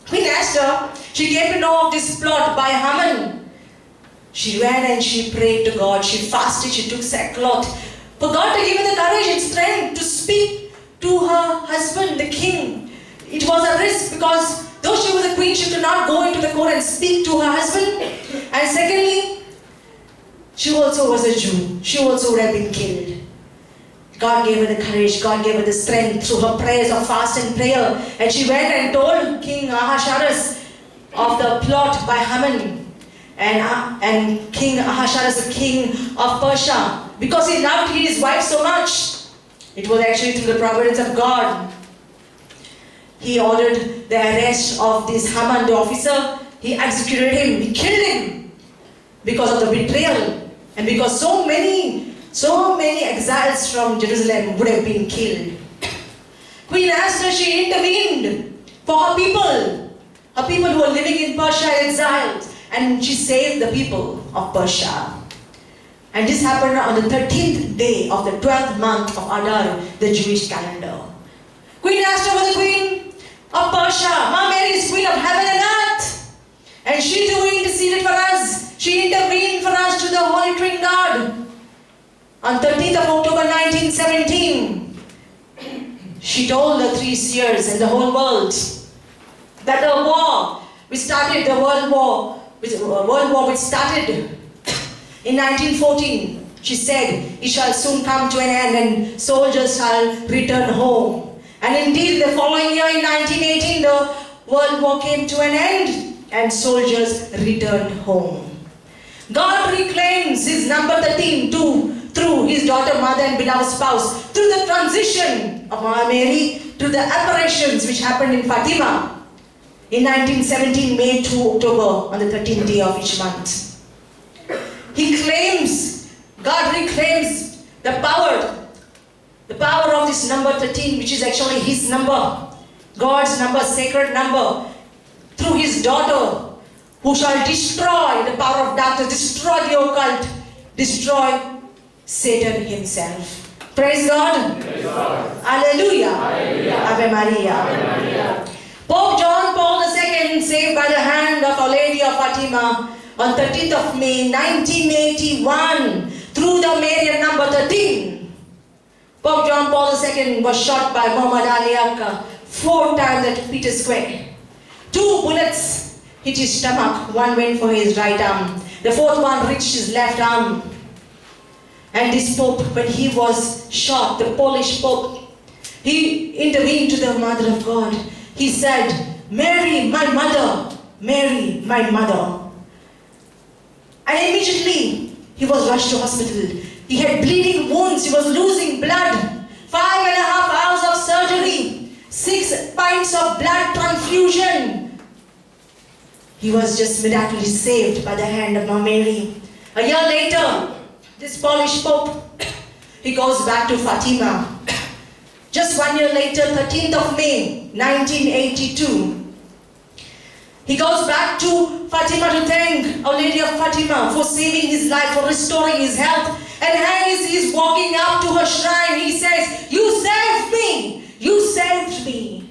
S1: Queen Esther, she came to know of this plot by Haman. She ran and she prayed to God. She fasted, she took sackcloth for God to give her the courage and strength to speak to her husband, the king. It was a risk because though she was a queen, she could not go into the court and speak to her husband. And secondly, she also was a Jew. She also would have been killed. God gave her the courage, God gave her the strength through her prayers of fast and prayer. And she went and told King Ahasuerus of the plot by Haman. And King Ahasuerus, the king of Persia, because he loved his wife so much. It was actually through the providence of God. He ordered the arrest of this Haman, the officer. He executed him, he killed him because of the betrayal. And because so many exiles from Jerusalem would have been killed. Queen Esther, she intervened for her people who were living in Persia exiled, and she saved the people of Persia. And this happened on the 13th day of the 12th month of Adar, the Jewish calendar. Queen Esther was the queen of Persia. Mother Mary is queen of heaven and earth. And she too interceded for us. She intervened for us to the Holy Trinity God. On 13th of October 1917, she told the three seers and the whole world that the war which started, the World War which started in 1914, she said, it shall soon come to an end and soldiers shall return home. And indeed, the following year in 1918, the World War came to an end and soldiers returned home. God reclaims his number 13 through his daughter, mother and beloved spouse, through the transition of Mother Mary, through the apparitions which happened in Fatima in 1917, May to October, on the 13th day of each month. God reclaims the power of this number 13, which is actually his number, God's number, sacred number, through his daughter, who shall destroy the power of darkness, destroy the occult, destroy Satan himself. Praise God.
S2: Praise God.
S1: Hallelujah.
S2: Hallelujah.
S1: Ave Maria.
S2: Ave Maria.
S1: Pope John Paul II, saved by the hand of Our Lady of Fatima on 13th of May 1981 through the Marian number 13. Pope John Paul II was shot by Muhammad Ali Akka 4 times at Peter Square. 2 bullets hit his stomach, 1 went for his right arm. The 4th one reached his left arm. And this Pope, when he was shot, the Polish Pope, he intervened to the Mother of God. He said, Mary, my mother, Mary, my mother. And immediately, he was rushed to hospital. He had bleeding wounds, he was losing blood. 5.5 hours of surgery, 6 pints of blood transfusion. He was just miraculously saved by the hand of Mother Mary. A year later, this Polish Pope, he goes back to Fatima. Just 1 year later, 13th of May, 1982, he goes back to Fatima to thank Our Lady of Fatima for saving his life, for restoring his health. And as he's walking up to her shrine, he says, you saved me, you saved me.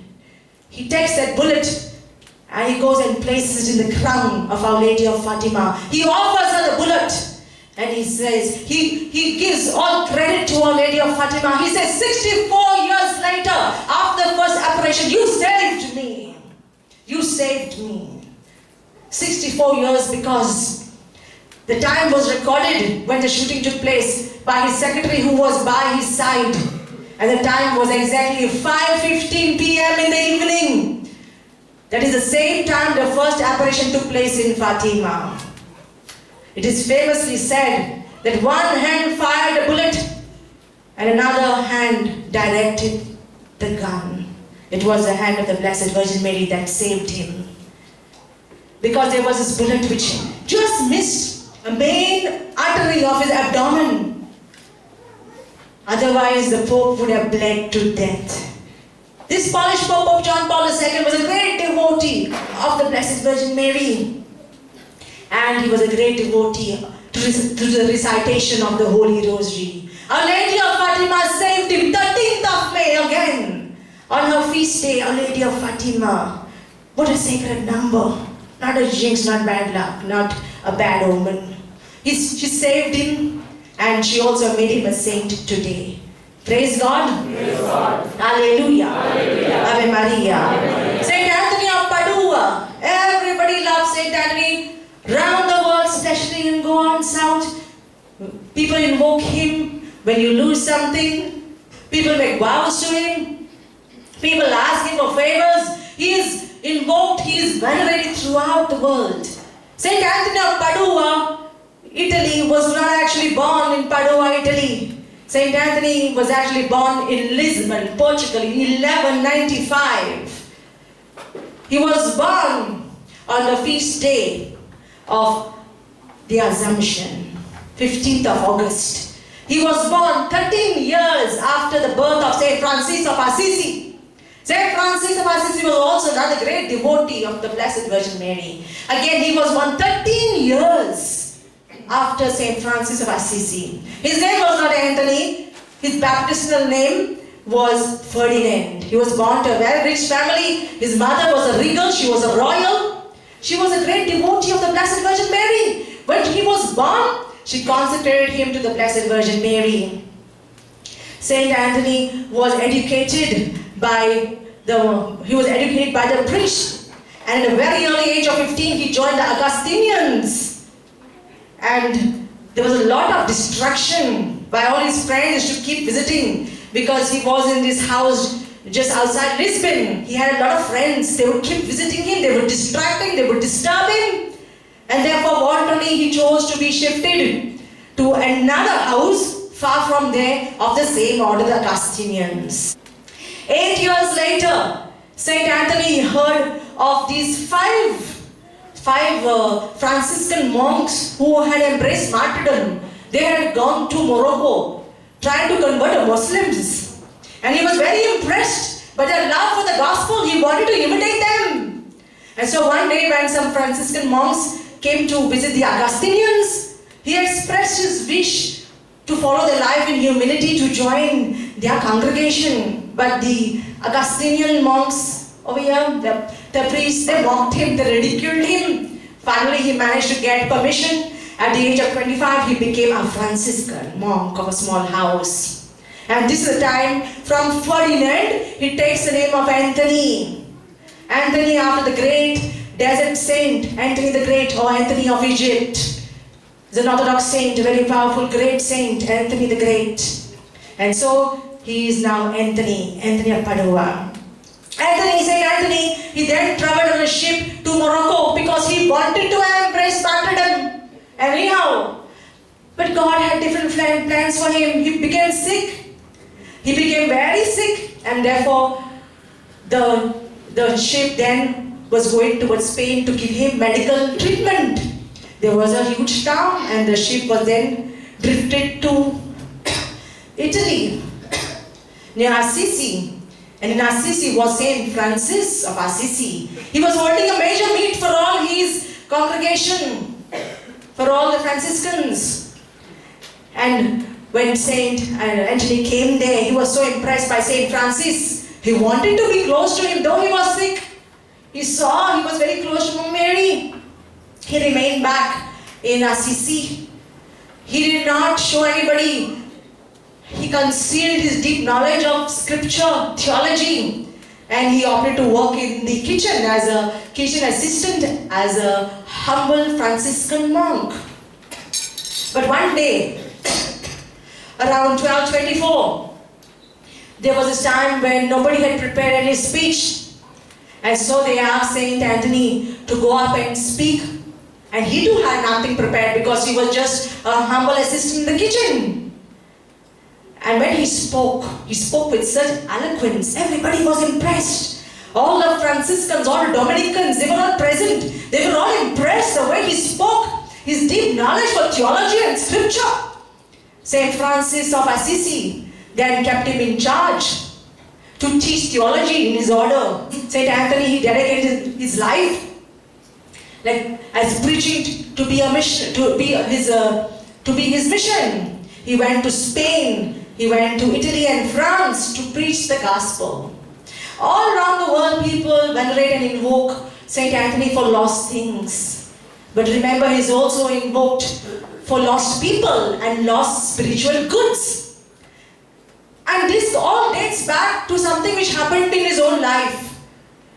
S1: He takes that bullet and he goes and places it in the crown of Our Lady of Fatima. He offers her the bullet. And he says, he gives all credit to Our Lady of Fatima. He says, 64 years later, after the first apparition, you saved me. You saved me. 64 years, because the time was recorded when the shooting took place by his secretary who was by his side. And the time was exactly 5:15 p.m. in the evening. That is the same time the first apparition took place in Fatima. It is famously said that one hand fired a bullet and another hand directed the gun. It was the hand of the Blessed Virgin Mary that saved him. because there was this bullet which just missed a main artery of his abdomen. Otherwise, the Pope would have bled to death. This Polish Pope, Pope John Paul II, was a great devotee of the Blessed Virgin Mary. And he was a great devotee to the recitation of the Holy Rosary. Our Lady of Fatima saved him 13th of May again. On her feast day, Our Lady of Fatima. What a sacred number. Not a jinx, not bad luck, not a bad omen. She saved him, and she also made him a saint today. Praise God.
S2: Praise God.
S1: Hallelujah.
S2: Hallelujah.
S1: Ave Maria.
S2: Ave Maria.
S1: Saint Anthony of Padua. Everybody loves Saint Anthony. Round the world, especially in Goa and South, people invoke him when you lose something. People make vows to him. People ask him for favors. He is invoked, he is venerated throughout the world. Saint Anthony of Padua, Italy, was not actually born in Padua, Italy. Saint Anthony was actually born in Lisbon, Portugal in 1195. He was born on the feast day of the Assumption, 15th of August. He was born 13 years after the birth of Saint Francis of Assisi. Saint Francis of Assisi was also another great devotee of the Blessed Virgin Mary. Again, he was born 13 years after Saint Francis of Assisi. His name was not Anthony. His baptismal name was Ferdinand. He was born to a very rich family. His mother was a regal. She was a royal. She was a great devotee of the Blessed Virgin Mary. When he was born, she consecrated him to the Blessed Virgin Mary. Saint Anthony was educated by the priest, and at a very early age of 15 he joined the Augustinians, and there was a lot of distraction by all his friends to keep visiting, because he was in this house just outside Lisbon. He had a lot of friends. They would keep visiting him, they would distract him, they would disturb him, and therefore voluntarily he chose to be shifted to another house far from there of the same order, the Augustinians. 8 years later, Saint Anthony heard of these five Franciscan monks who had embraced martyrdom. They had gone to Morocco, trying to convert the Muslims. And he was very impressed by their love for the gospel. He wanted to imitate them. And so one day when some Franciscan monks came to visit the Augustinians, he expressed his wish to follow their life in humility, to join their congregation. But the Augustinian monks over here, the priests, they mocked him, they ridiculed him. Finally, he managed to get permission. At the age of 25, he became a Franciscan monk of a small house. And this is the time from Ferdinand, he takes the name of Anthony. Anthony after the great desert saint, Anthony the Great, or Anthony of Egypt. He's an Orthodox saint, a very powerful, great saint, Anthony the Great. And so, he is now Anthony of Padua. Saint Anthony, he then traveled on a ship to Morocco because he wanted to embrace martyrdom. Anyhow, but God had different plans for him. He became sick. He became very sick, and therefore the ship then was going towards Spain to give him medical treatment. There was a huge storm, and the ship was then drifted to Italy, near Assisi. And in Assisi was Saint Francis of Assisi. He was holding a major meet for all his congregation, for all the Franciscans. And when Saint Anthony came there, he was so impressed by Saint Francis. He wanted to be close to him, though he was sick. He saw he was very close to Mary. He remained back in Assisi. He did not show anybody. He concealed his deep knowledge of scripture, theology, and he opted to work in the kitchen as a kitchen assistant, as a humble Franciscan monk. But one day, around 1224, there was a time when nobody had prepared any speech, and so they asked Saint Anthony to go up and speak, and he too had nothing prepared because he was just a humble assistant in the kitchen. And when he spoke with such eloquence. Everybody was impressed. All the Franciscans, all Dominicans, they were all present. They were all his deep knowledge for theology and scripture. Saint Francis of Assisi then kept him in charge to teach theology in his order. Saint Anthony, he dedicated his life as preaching to be a mission, to be his mission. He went to Spain, he went to Italy and France to preach the gospel. All around the world, people venerate and invoke Saint Anthony for lost things. But remember, he is also invoked for lost people and lost spiritual goods. And this all dates back to something which happened in his own life.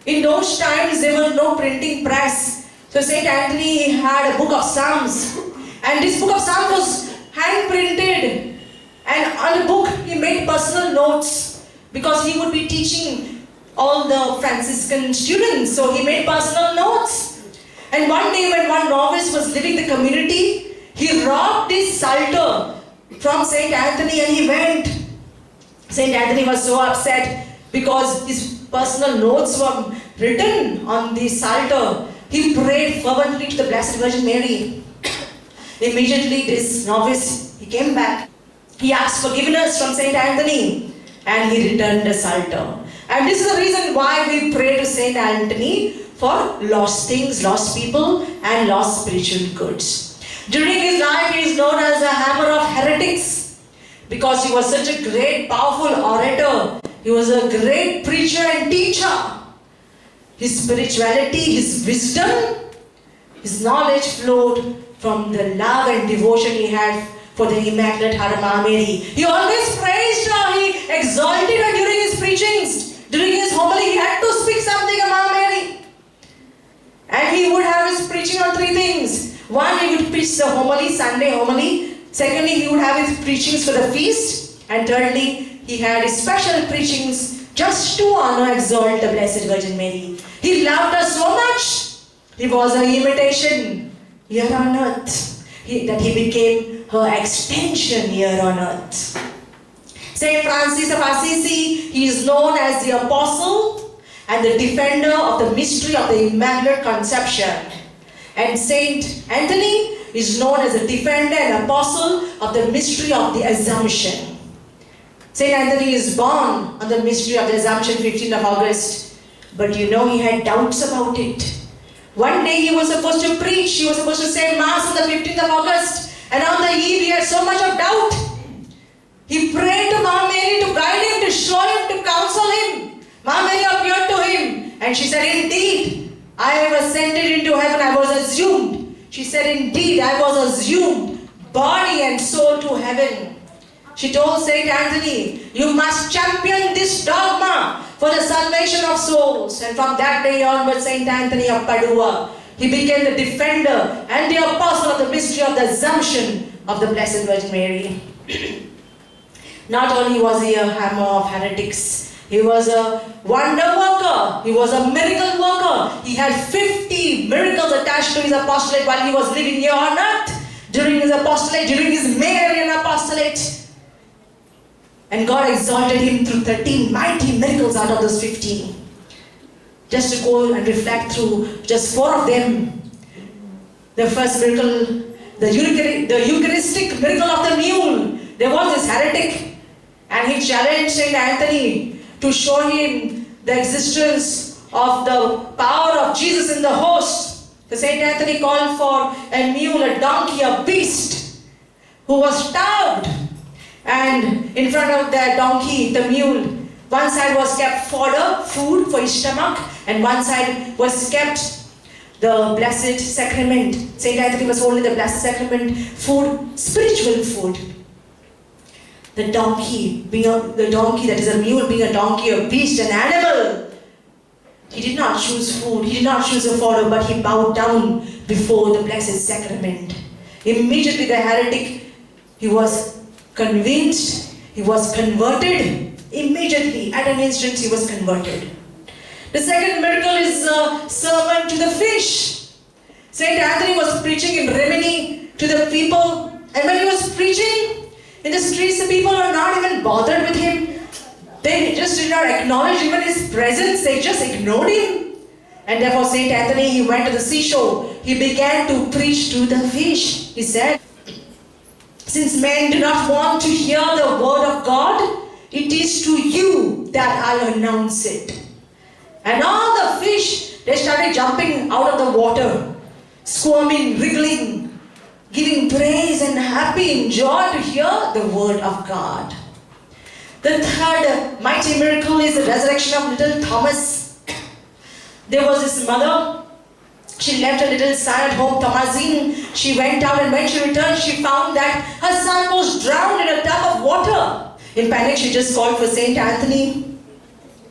S1: In those times, there was no printing press. So Saint Anthony had a book of Psalms. And this book of Psalms was hand printed. And on the book, he made personal notes because he would be teaching all the Franciscan students. So he made personal notes. And one day when one novice was leaving the community, he robbed this psalter from Saint Anthony and he went. Saint Anthony was so upset because his personal notes were written on the psalter. He prayed fervently to the Blessed Virgin Mary. Immediately this novice, he came back. He asked forgiveness from Saint Anthony and he returned the psalter. And this is the reason why we pray to Saint Anthony for lost things, lost people and lost spiritual goods. During his life, he is known as the hammer of heretics because he was such a great, powerful orator. He was a great preacher and teacher. His spirituality, his wisdom, his knowledge flowed from the love and devotion he had for the Immaculate Heart of Mama Mary. He always praised her, he exalted her during his preachings. During his homily, he had to speak something of Mama Mary. And he would have his preaching on three things. One, he would preach the homily, Sunday homily. Secondly, he would have his preachings for the feast. And thirdly, he had his special preachings just to honor, exalt the Blessed Virgin Mary. He loved her so much. He was her imitation here on earth. That he became her extension here on earth. Saint Francis of Assisi, he is known as the apostle and the defender of the mystery of the Immaculate Conception. And Saint Anthony is known as the defender and apostle of the mystery of the Assumption. Saint Anthony is born on the mystery of the Assumption, 15th of August. But you know, he had doubts about it. One day he was supposed to preach, he was supposed to say Mass on the 15th of August. And on the eve, he had so much of doubt. He prayed to Mama Mary to guide him, to show him, to counsel him. Mama Mary appeared to him and she said, indeed, I was ascended into heaven, I was assumed. She said, indeed, I was assumed, body and soul to heaven. She told Saint Anthony, you must champion this dogma for the salvation of souls. And from that day onwards, Saint Anthony of Padua, he became the defender and the apostle of the mystery of the Assumption of the Blessed Virgin Mary. Not only was he a hammer of heretics, he was a wonder worker, he was a miracle worker. He had 50 miracles attached to his apostolate while he was living here on earth, during his apostolate, during his Marian apostolate. And God exalted him through 13 mighty miracles out of those 15. Just to go and reflect through just 4 of them. The first miracle, the Eucharistic miracle of the mule. There was this heretic and he challenged Saint Anthony to show him the existence of the power of Jesus in the host. So Saint Anthony called for a mule, a donkey, a beast who was starved. And in front of the donkey, the mule, one side was kept fodder, food for his stomach, and one side was kept the Blessed Sacrament. Saint Anthony was holding the Blessed Sacrament, food, spiritual food. The donkey, that is a mule, being a donkey, a beast, an animal, he did not choose food, he did not choose a fodder, but he bowed down before the Blessed Sacrament. Immediately the heretic, he was convinced, he was converted. Immediately, at an instant, he was converted. The second miracle is a sermon to the fish. Saint Anthony was preaching in Rimini to the people, and when he was preaching in the streets, the people were not even bothered with him. They just did not acknowledge even his presence, they just ignored him. And therefore Saint Anthony, he went to the seashore. He began to preach to the fish. He said, since men do not want to hear the word of God, it is to you that I'll announce it. And all the fish, they started jumping out of the water, squirming, wriggling, giving praise and happy joy to hear the word of God. The third mighty miracle is the resurrection of little Thomas. There was his mother. She left her little son at home, Thomasine. She went out, and when she returned, she found that her son was drowned in a tub of water. In panic, she just called for Saint Anthony.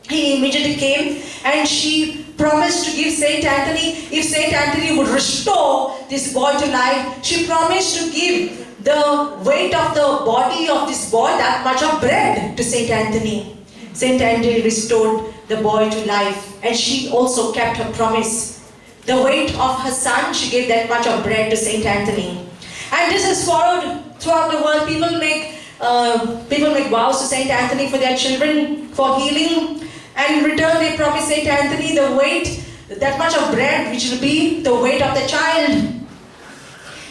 S1: He immediately came, and she promised to give Saint Anthony, if Saint Anthony would restore this boy to life, she promised to give the weight of the body of this boy, that much of bread, to Saint Anthony. Saint Anthony restored the boy to life, and she also kept her promise. The weight of her son, she gave that much of bread to Saint Anthony. And this is followed throughout the world. People make vows to Saint Anthony for their children, for healing. And in return, they promise Saint Anthony the weight, that much of bread, which will be the weight of the child.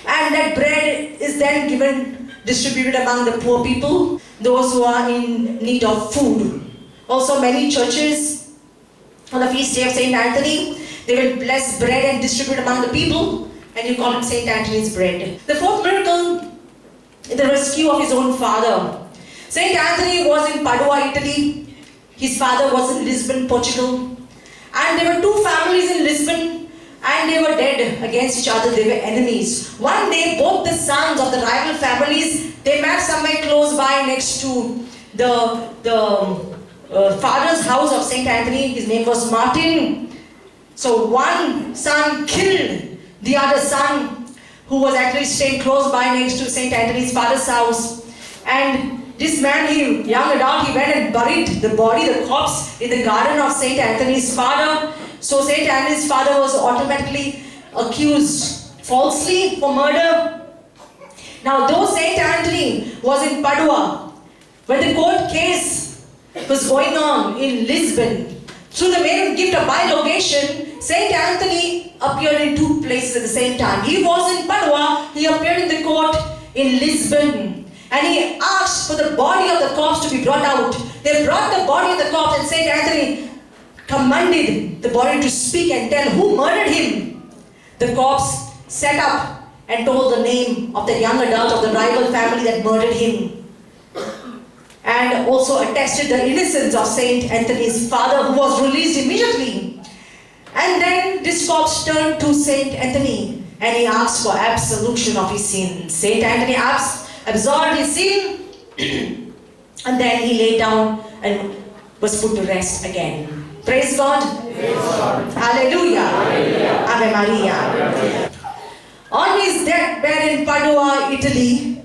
S1: And that bread is then distributed among the poor people, those who are in need of food. Also, many churches, on the feast day of Saint Anthony, they will bless bread and distribute among the people, and you call it Saint Anthony's bread. The fourth miracle is the rescue of his own father. Saint Anthony was in Padua, Italy. His father was in Lisbon, Portugal. And there were two families in Lisbon, and they were dead against each other. They were enemies. One day, both the sons of the rival families, they met somewhere close by next to the father's house of Saint Anthony. His name was Martin. So one son killed the other son, who was actually staying close by next to Saint Anthony's father's house. And this man, young adult, he went and buried the body, the corpse, in the garden of Saint Anthony's father. So Saint Anthony's father was automatically accused falsely for murder. Now, though Saint Anthony was in Padua, when the court case was going on in Lisbon, through the mere gift of bilocation, Saint Anthony appeared in two places at the same time. He was in Padua, he appeared in the court in Lisbon, and he asked for the body of the corpse to be brought out. They brought the body of the corpse, and Saint Anthony commanded the body to speak and tell who murdered him. The corpse sat up and told the name of the young adult of the rival family that murdered him, and also attested the innocence of Saint Anthony's father, who was released immediately. And then this corpse turned to Saint Anthony, and he asked for absolution of his sins. Saint Anthony absolved his sin, and then he lay down and was put to rest again. Praise God.
S2: Praise God.
S1: Hallelujah.
S2: Hallelujah.
S1: Ave Maria. On his deathbed in Padua, Italy,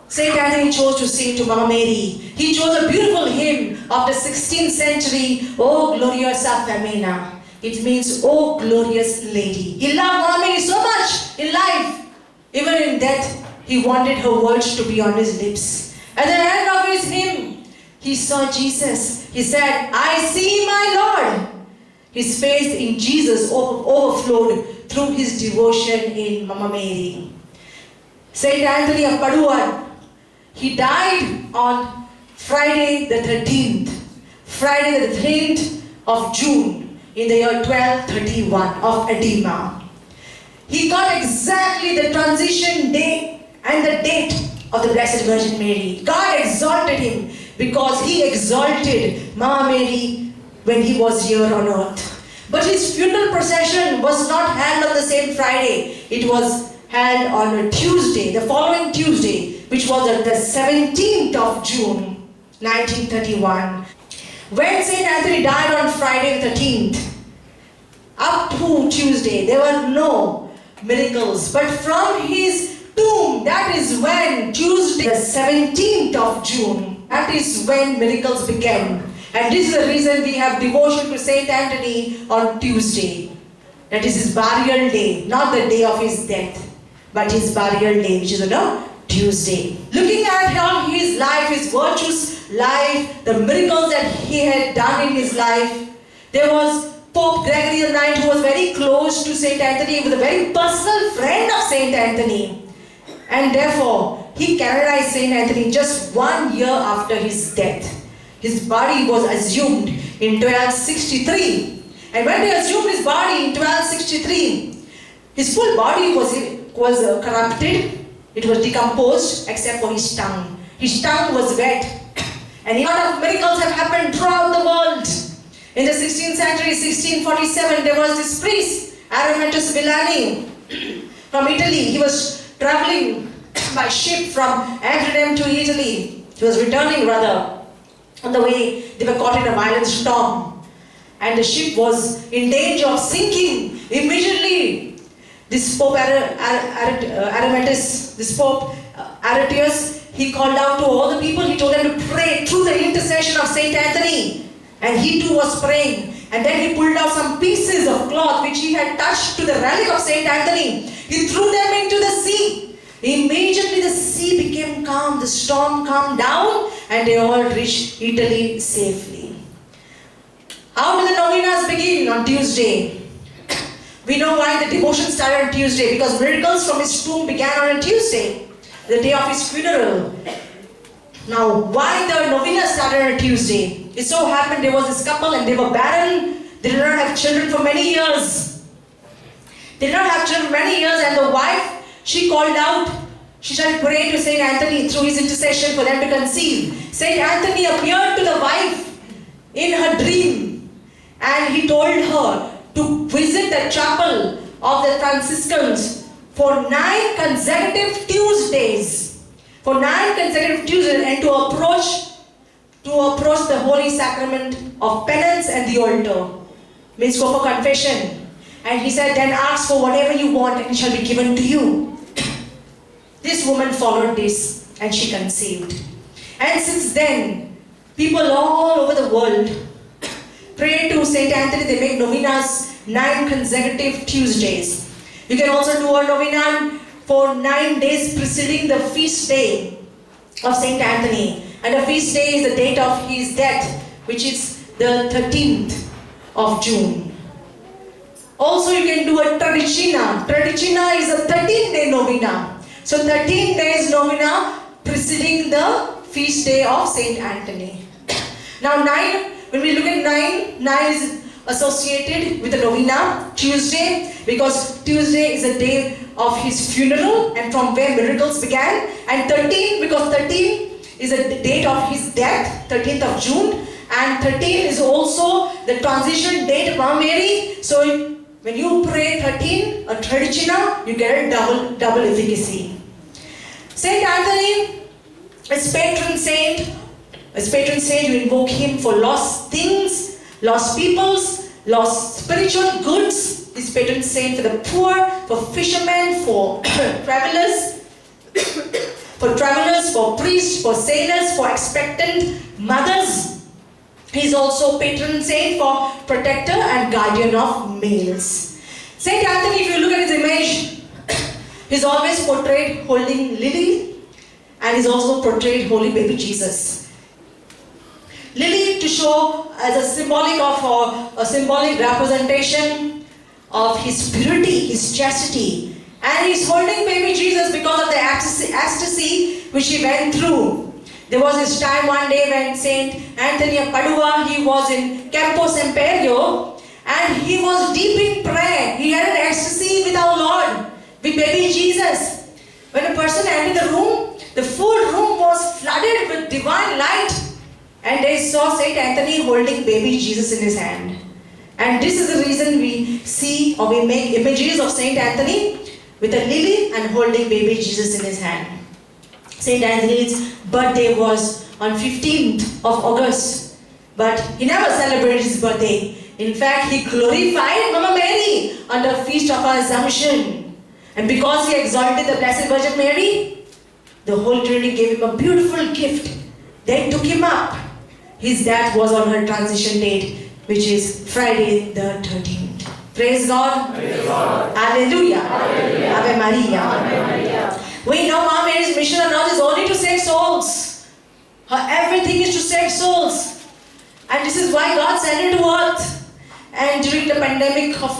S1: Saint Anthony chose to sing to Mama Mary. He chose a beautiful hymn of the 16th century, O Gloriosa Femina. It means, O glorious lady. He loved Mama Mary so much in life. Even in death, he wanted her words to be on his lips. At the end of his hymn, he saw Jesus. He said, I see my Lord. His faith in Jesus overflowed through his devotion in Mama Mary. Saint Anthony of Padua, he died on Friday the 13th. Friday the 13th of June in the year 1231 of Edema. He got exactly the transition day and the date of the Blessed Virgin Mary. God exalted him because he exalted Mama Mary when he was here on earth. But his funeral procession was not held on the same Friday. It was held on a Tuesday, the following Tuesday, which was on the 17th of June, 1931. When St. Anthony died on Friday the 13th, up to Tuesday, there were no miracles. But from his tomb, that is when, Tuesday, the 17th of June, that is when miracles began. And this is the reason we have devotion to St. Anthony on Tuesday. That is his burial day, not the day of his death, but his burial day, which is on Tuesday. Looking at all his life, his virtuous life, the miracles that he had done in his life, there was Pope Gregory IX, who was very close to Saint Anthony, he was a very personal friend of Saint Anthony. And therefore, he canonized Saint Anthony just 1 year after his death. His body was assumed in 1263. And when they assumed his body in 1263, his full body was corrupted. It was decomposed except for his tongue. His tongue was wet. And a lot of miracles have happened throughout the world. In the 16th century, 1647, there was this priest, Aromatus Villani, from Italy. He was traveling by ship from Amsterdam to Italy. He was returning rather. On the way, they were caught in a violent storm. And the ship was in danger of sinking. Immediately, this Pope Aromatus, this Pope Aretius, he called out to all the people. He told them to pray through the intercession of Saint Anthony. And he too was praying. And then he pulled out some pieces of cloth which he had touched to the relic of Saint Anthony. He threw them into the sea. Immediately the sea became calm, the storm calmed down, and they all reached Italy safely. How did the novenas begin? On Tuesday. We know why the devotion started on Tuesday, because miracles from his tomb began on a Tuesday, the day of his funeral. Now, why the novena started on a Tuesday? It so happened there was this couple and they were barren. They did not have children for many years. They did not have children for many years, and the wife, she called out. She started praying to Saint Anthony through his intercession for them to conceive. Saint Anthony appeared to the wife in her dream, and he told her to visit the chapel of the Franciscans for 9 consecutive Tuesdays. For 9 consecutive Tuesdays, and to approach the Holy Sacrament of Penance and the altar. Means go for confession. And he said, then ask for whatever you want and it shall be given to you. This woman followed this and she conceived. And since then, people all over the world pray to Saint Anthony. They make novenas 9 consecutive Tuesdays. You can also do a novena for 9 days preceding the feast day of Saint Anthony. And the feast day is the date of his death, which is the 13th of June. Also you can do a Tridicina. Tridicina is a 13-day novena. So 13 days novena preceding the feast day of Saint Anthony. Now 9, when we look at 9 is associated with the novena, Tuesday, because Tuesday is the day of his funeral and from where miracles began. And 13, because 13 is the date of his death, 13th of June. And 13 is also the transition date of Mama Mary. So when you pray 13, a Tridicina, you get a double efficacy. Saint Anthony is patron saint. As patron saint, you invoke him for lost things, lost peoples, lost spiritual goods. He's patron saint for the poor, for fishermen, for travelers, for priests, for sailors, for expectant mothers. He's also patron saint for protector and guardian of males. Saint Anthony, if you look at his image, he's always portrayed holding lily, and he's also portrayed holy baby Jesus. Lily to show as a symbolic representation of his purity, his chastity. And he's holding baby Jesus because of the ecstasy which he went through. There was this time one day when Saint Anthony of Padua, he was in Campo Semperio, and he was deep in prayer. He had an ecstasy with our Lord, with baby Jesus. When a person entered the room, the full room was flooded with divine light. And they saw Saint Anthony holding baby Jesus in his hand. And this is the reason we see or we make images of Saint Anthony with a lily and holding baby Jesus in his hand. Saint Anthony's birthday was on 15th of August. But he never celebrated his birthday. In fact, he glorified Mama Mary on the feast of her Assumption. And because he exalted the Blessed Virgin Mary, the Holy Trinity gave him a beautiful gift. They took him up. His death was on her transition date, which is Friday the 13th. Praise God.
S2: Praise God.
S1: Hallelujah.
S2: Hallelujah.
S1: Ave Maria.
S2: Ave Maria.
S1: We know Mama Mary's mission on earth is only to save souls. Her everything is to save souls. And this is why God sent her to earth. And during the pandemic of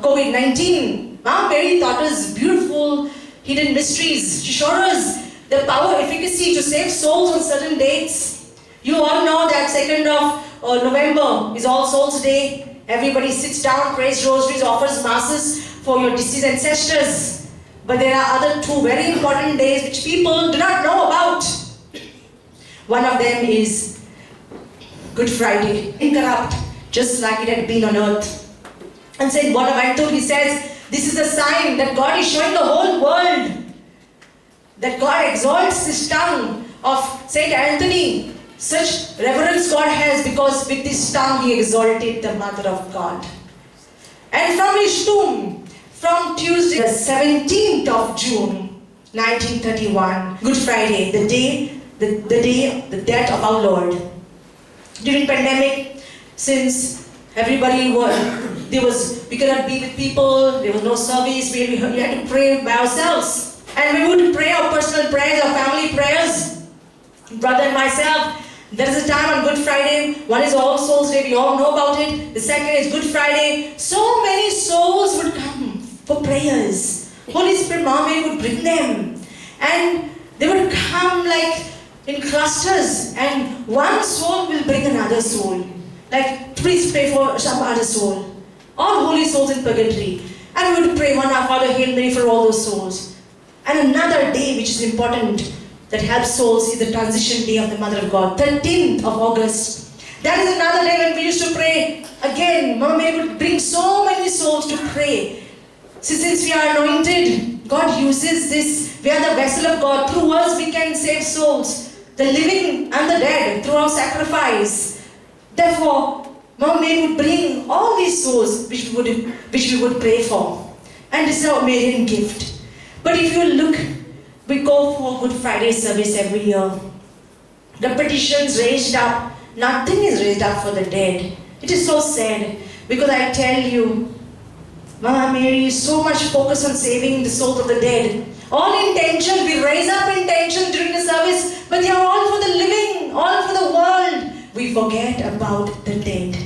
S1: COVID-19, Mama Mary taught us beautiful hidden mysteries. She showed us the power, efficacy to save souls on certain dates. You all know that 2nd of November is All Souls Day. Everybody sits down, prays rosaries, offers masses for your deceased ancestors. But there are other two very important days which people do not know about. One of them is Good Friday, incorrupt, just like it had been on earth. And Saint Bonaventure, he says, this is a sign that God is showing the whole world that God exalts this tongue of Saint Anthony. Such reverence God has because with this tongue he exalted the Mother of God. And from his tomb, from Tuesday, the 17th of June, 1931, Good Friday, the death of our Lord. During pandemic, since everybody we could not be with people, there was no service, we had to pray by ourselves. And we would pray our personal prayers, our family prayers. Brother and myself, there is a time on Good Friday. One is All Souls Day, we all know about it. The second is Good Friday. So many souls would come for prayers. Holy Spirit, Mama Mary would bring them. And they would come like in clusters. And one soul will bring another soul. Like, please pray for some other soul. All holy souls in purgatory. And we would pray one Our Father, Hail Mary for all those souls. And another day which is important that helps souls is the transition day of the Mother of God, 13th of August. That is another day when we used to pray. Again, Mama Mary would bring so many souls to pray. Since we are anointed, God uses this. We are the vessel of God. Through us we can save souls, the living and the dead, through our sacrifice. Therefore, Mama Mary would bring all these souls which we would pray for. And this is our Marian gift. But if you look, we go for Good Friday service every year. The petitions raised up, nothing is raised up for the dead. It is so sad because I tell you, Mama Mary is so much focused on saving the souls of the dead. All intentions, we raise up intentions during the service, but they are all for the living, all for the world. We forget about the dead.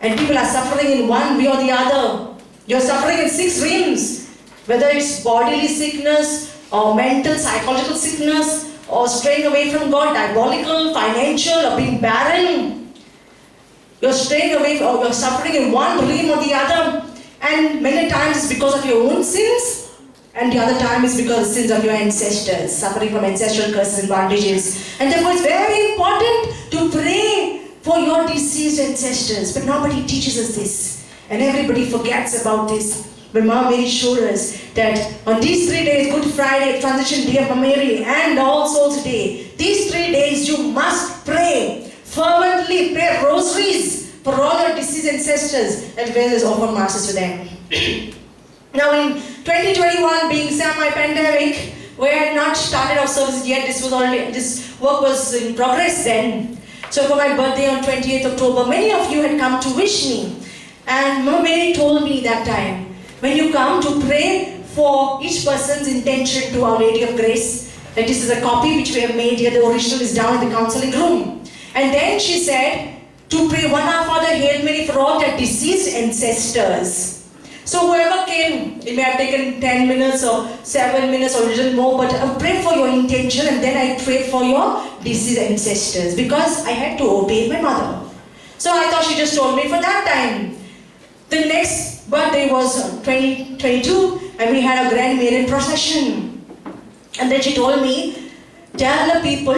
S1: And people are suffering in one way or the other. You're suffering in 6 realms. Whether it's bodily sickness, or mental, psychological sickness, or straying away from God, diabolical, financial, or being barren. You're straying away, or you're suffering in one realm or the other. And many times it's because of your own sins, and the other time is because of the sins of your ancestors, suffering from ancestral curses and bondages. And therefore it's very important to pray for your deceased ancestors. But nobody teaches us this. And everybody forgets about this. But Mama Mary showed us that on these 3 days, Good Friday, Transition Day of Mama Mary, and All Souls Day, these 3 days you must pray fervently, pray rosaries for all your deceased ancestors, as well as offer masses to them. Now in 2021, being semi-pandemic, we had not started our services yet. This work was in progress then. So for my birthday on 28th October, many of you had come to wish me. And Mama Mary told me that time, when you come to pray for each person's intention to Our Lady of Grace, that this is a copy which we have made here, the original is down in the counseling room. And then she said, to pray one Our Father, Hail Mary for all their deceased ancestors. So whoever came, it may have taken 10 minutes or 7 minutes or a little more, but I pray for your intention and then I pray for your deceased ancestors because I had to obey my mother. So I thought she just told me for that time. The next birthday was 2022 and we had a grand Marian procession. And then she told me, tell the people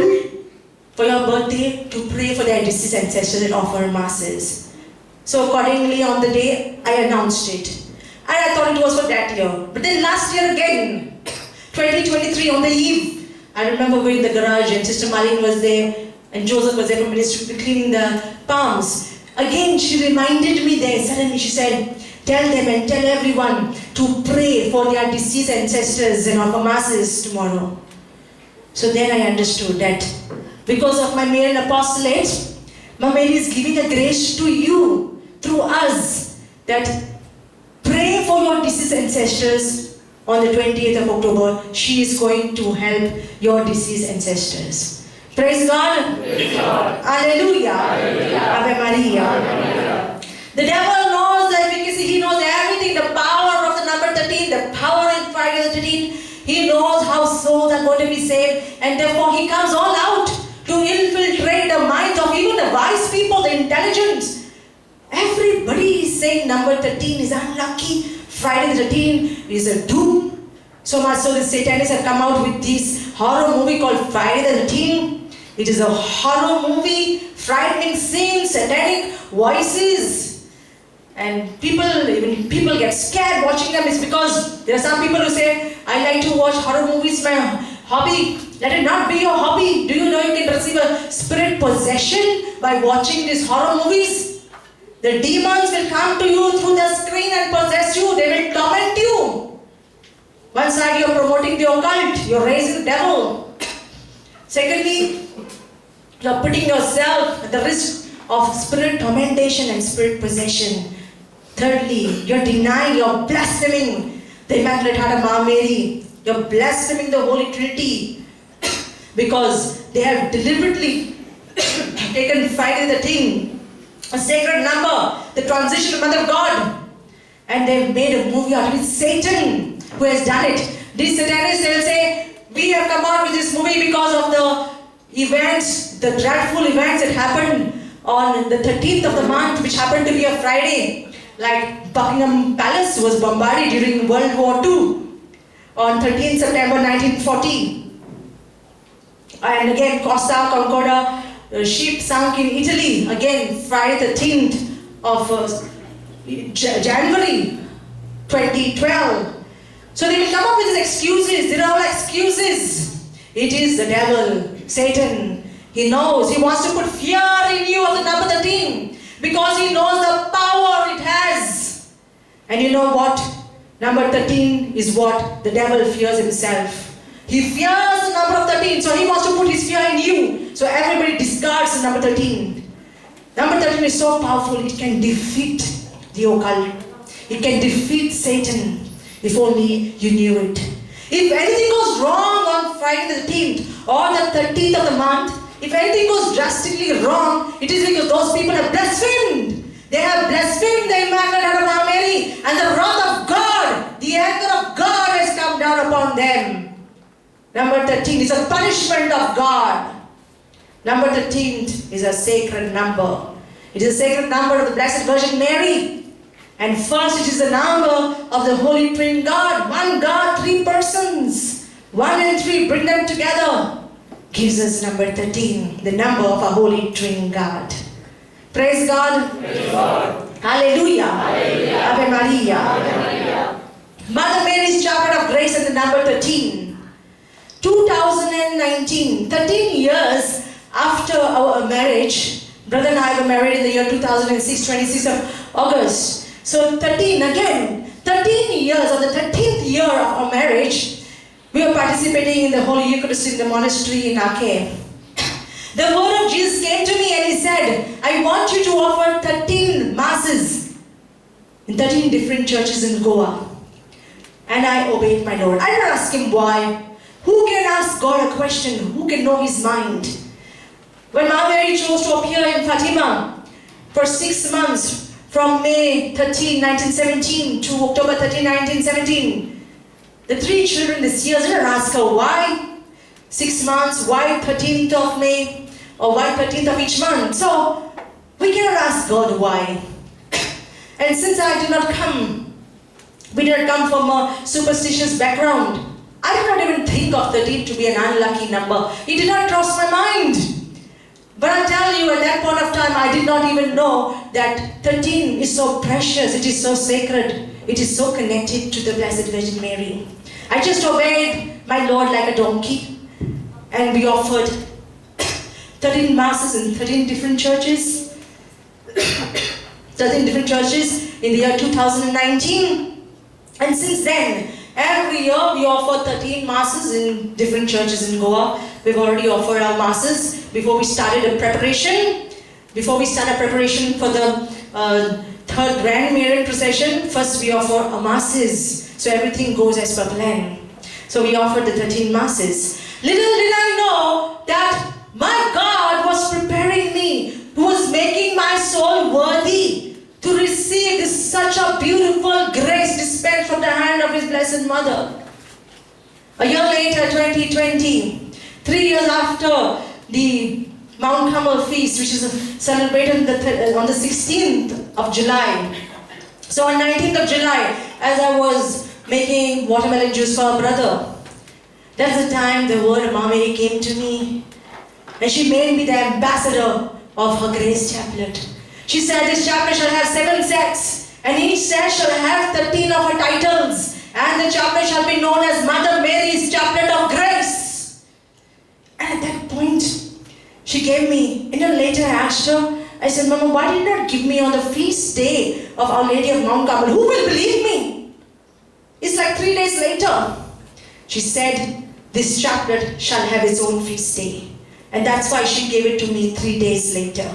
S1: for your birthday to pray for their deceased ancestors and offer masses. So accordingly on the day, I announced it. And I thought it was for that year. But then last year again, 2023 on the eve, I remember we're in the garage and Sister Marlene was there and Joseph was there from ministry cleaning the palms. Again, she reminded me there, suddenly she said, tell them and tell everyone to pray for their deceased ancestors and offer masses tomorrow. So then I understood that because of my Marian apostolate, Mama Mary is giving a grace to you through us that pray for your deceased ancestors on the 28th of October. She is going to help your deceased ancestors. Praise God.
S2: Praise God.
S1: Alleluia.
S2: Alleluia.
S1: Ave Maria.
S2: Ave Maria.
S1: The devil knows the efficacy. He knows everything. The power of the number 13, the power in Friday the 13th. He knows how souls are going to be saved. And therefore he comes all out to infiltrate the minds of even the wise people, the intelligent. Everybody is saying number 13 is unlucky. Friday the 13th is a doom. So much so the Satanists have come out with this horror movie called Friday the 13th. It is a horror movie, frightening scenes, satanic voices. And even people get scared watching them. It's because there are some people who say, I like to watch horror movies, my hobby. Let it not be your hobby. Do you know you can receive a spirit possession by watching these horror movies? The demons will come to you through the screen and possess you. They will torment you. One side you're promoting the occult, you're raising the devil. Secondly, you're putting yourself at the risk of spirit tormentation and spirit possession. Thirdly, you're denying, you're blaspheming the Immaculate Heart of Mama Mary. You're blaspheming the Holy Trinity because they have deliberately taken Friday the 13th, a sacred number, the transition of Mother of God, and they've made a movie out of it. Satan who has done it. These Satanists, they'll say, we have come out with this movie because of the events, the dreadful events that happened on the 13th of the month, which happened to be a Friday. Like Buckingham Palace was bombarded during World War II on 13th September 1940. And again, Costa Concordia ship sunk in Italy, again Friday 13th of January 2012. So they will come up with these excuses. They're all excuses. It is the devil, Satan. He knows. He wants to put fear in you of the number 13 because he knows the power it has. And you know what? Number 13 is what the devil fears himself. He fears the number of 13, so he wants to put his fear in you. So everybody discards the number 13. Number 13 is so powerful, it can defeat the occult. It can defeat Satan, if only you knew it. If anything goes wrong on Friday the 13th or the 13th of the month, if anything goes drastically wrong, it is because those people have blasphemed. They have blasphemed the Immaculate Heart of Mama Mary, and the wrath of God, the anger of God has come down upon them. Number 13 is a punishment of God. Number 13 is a sacred number. It is a sacred number of the Blessed Virgin Mary. And first, it is the number of the Holy Trinity God. One God, three persons. 1 and 3, bring them together. Gives us number 13, the number of our Holy Trinity God. Praise God.
S2: Praise God.
S1: Hallelujah.
S2: Hallelujah.
S1: Ave Maria.
S2: Ave Maria.
S1: Mother Mary's Chaplet of Grace and the number 13. 2019, 13 years after our marriage, brother and I were married in the year 2006, 26th of August. So 13 again, 13 years, on the 13th year of our marriage, we were participating in the Holy Eucharist in the monastery in Ake. The word of Jesus came to me and he said, I want you to offer 13 masses in 13 different churches in Goa. And I obeyed my Lord. I didn't ask him why. Who can ask God a question? Who can know his mind? When Mama Mary chose to appear in Fatima for 6 months, from May 13, 1917 to October 13, 1917, the 3 children this year didn't ask her why 6 months, why 13th of May, or why 13th of each month. So we cannot ask God why. And since we did not come from a superstitious background, I did not even think of 13 to be an unlucky number. It did not cross my mind. But I'll tell you, at that point of time, I did not even know that 13 is so precious, it is so sacred, it is so connected to the Blessed Virgin Mary. I just obeyed my Lord like a donkey, and we offered 13 masses in 13 different churches. 13 different churches in the year 2019. And since then, every year we offer 13 masses in different churches in Goa. We've already offered our masses before we started a preparation. Before we start a preparation for the third Grand Marian procession, first we offer our masses. So everything goes as per plan. So we offered the 13 masses. Little did I know that my God was preparing me, who was making my soul worthy to to receive this such a beautiful grace dispensed from the hand of his blessed mother. A year later, 2020, 3 years after the Mount Carmel feast, which is celebrated on the 16th of July. So on 19th of July, as I was making watermelon juice for a brother, that's the time the word of Mama Mary came to me. And she made me the ambassador of her grace chaplet. She said, this chaplet shall have 7 sets, and each set shall have 13 of her titles, and the chaplet shall be known as Mother Mary's Chaplet of Grace. And at that point, she gave me, and then later I asked her, I said, Mama, why did you not give me on the feast day of Our Lady of Mount Carmel? Who will believe me? It's like 3 days later. She said, this chaplet shall have its own feast day. And that's why she gave it to me 3 days later.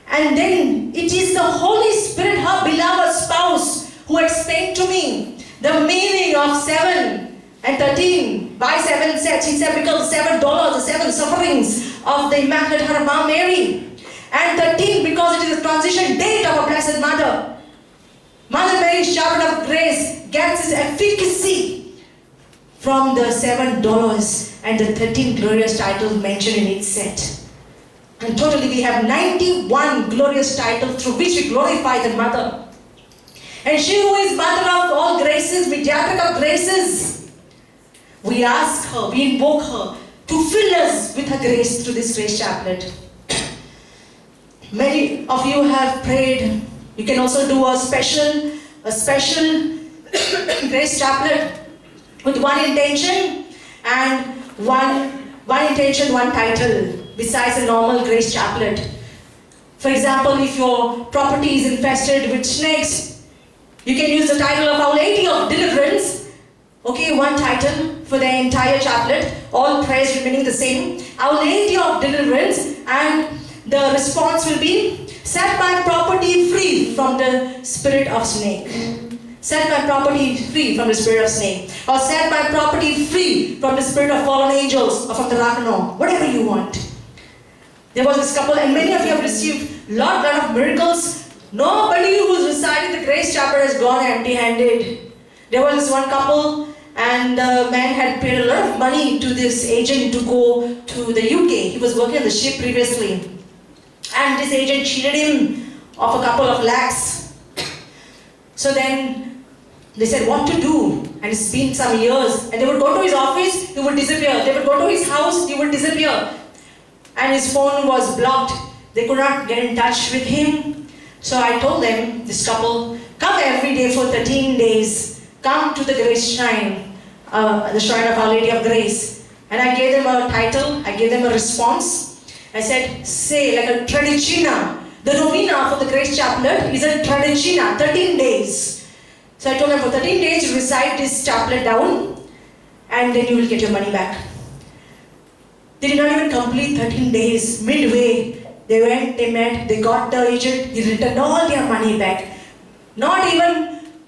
S1: And then it is the Holy Spirit, her beloved spouse, who explained to me the meaning of 7 and 13 by 7 sets. He said, because $7, the 7 sufferings of the Immaculate Heart of Mama Mary. And 13 because it is the transition date of our Blessed Mother. Mother Mary's Chaplet of Grace gets its efficacy from the $7 and the 13 glorious titles mentioned in each set. And totally we have 91 glorious titles through which we glorify the Mother. And she who is Mother of all graces, mediatrix of graces, we ask her, we invoke her to fill us with her grace through this grace chaplet. Many of you have prayed. You can also do a special grace chaplet with one intention and one intention, one title, besides a normal grace chaplet. For example, if your property is infested with snakes, you can use the title of Our Lady of Deliverance. Okay, one title for the entire chaplet, all prayers remaining the same. Our Lady of Deliverance, and the response will be, set my property free from the spirit of snake. Set my property free from the spirit of snake. Or set my property free from the spirit of fallen angels or from the Rakano. Whatever you want. There was this couple, and many of you have received lot of miracles. Nobody who's recited the grace chaplet has gone empty-handed. There was this one couple, and the man had paid a lot of money to this agent to go to the UK. He was working on the ship previously. And this agent cheated him of a couple of lakhs. So then they said what to do. And it's been some years. And they would go to his office, he would disappear. They would go to his house, he would disappear. And his phone was blocked. They could not get in touch with him. So I told them, this couple, come every day for 13 days. Come to the Grace Shrine, the Shrine of Our Lady of Grace. And I gave them a title, I gave them a response. I said, say like a tradicina. The novena for the Grace Chaplet is a tradicina, 13 days. So I told them for 13 days you recite this chaplet down and then you will get your money back. They did not even complete 13 days. Midway, they went, they met, they got the agent, he returned all their money back.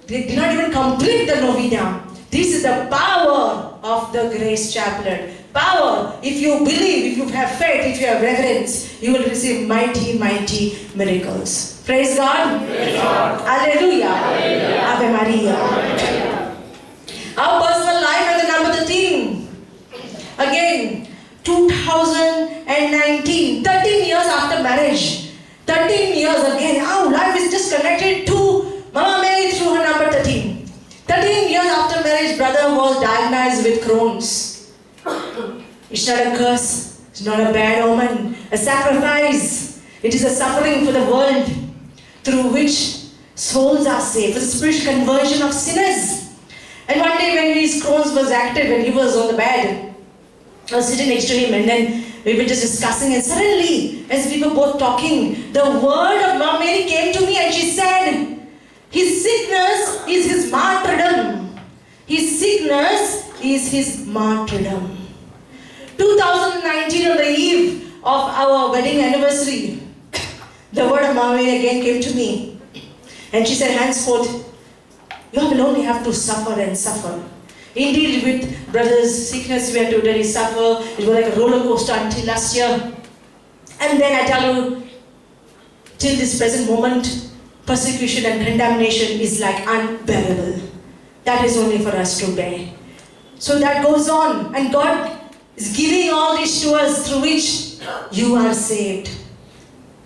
S1: They did not even complete the novena. This is the power of the Grace Chaplet. Power. If you believe, if you have faith, if you have reverence, you will receive mighty, mighty miracles. Praise God.
S2: Praise God.
S1: Alleluia.
S2: Alleluia.
S1: Ave Maria.
S2: Alleluia.
S1: Our personal life and the number 13. Again, 2019, 13 years after marriage. 13 years again. Our life is just connected to Mama Mary through her number 13. 13 years after marriage, brother was diagnosed with Crohn's. It's not a curse. It's not a bad omen. A sacrifice. It is a suffering for the world through which souls are saved. For the spiritual conversion of sinners. And one day when his Crohn's was active and he was on the bed, I was sitting next to him and then we were just discussing, and suddenly, as we were both talking, the word of Mama Mary came to me and she said, his sickness is his martyrdom. His sickness is his martyrdom. 2019, on the eve of our wedding anniversary, the word of Mama Mary again came to me. And she said, henceforth, you will only have to suffer and suffer. Indeed, with brother's sickness, we had to really suffer. It was like a roller coaster until last year. And then I tell you, till this present moment, persecution and condemnation is like unbearable. That is only for us to bear. So that goes on, and God is giving all this to us through which you are saved.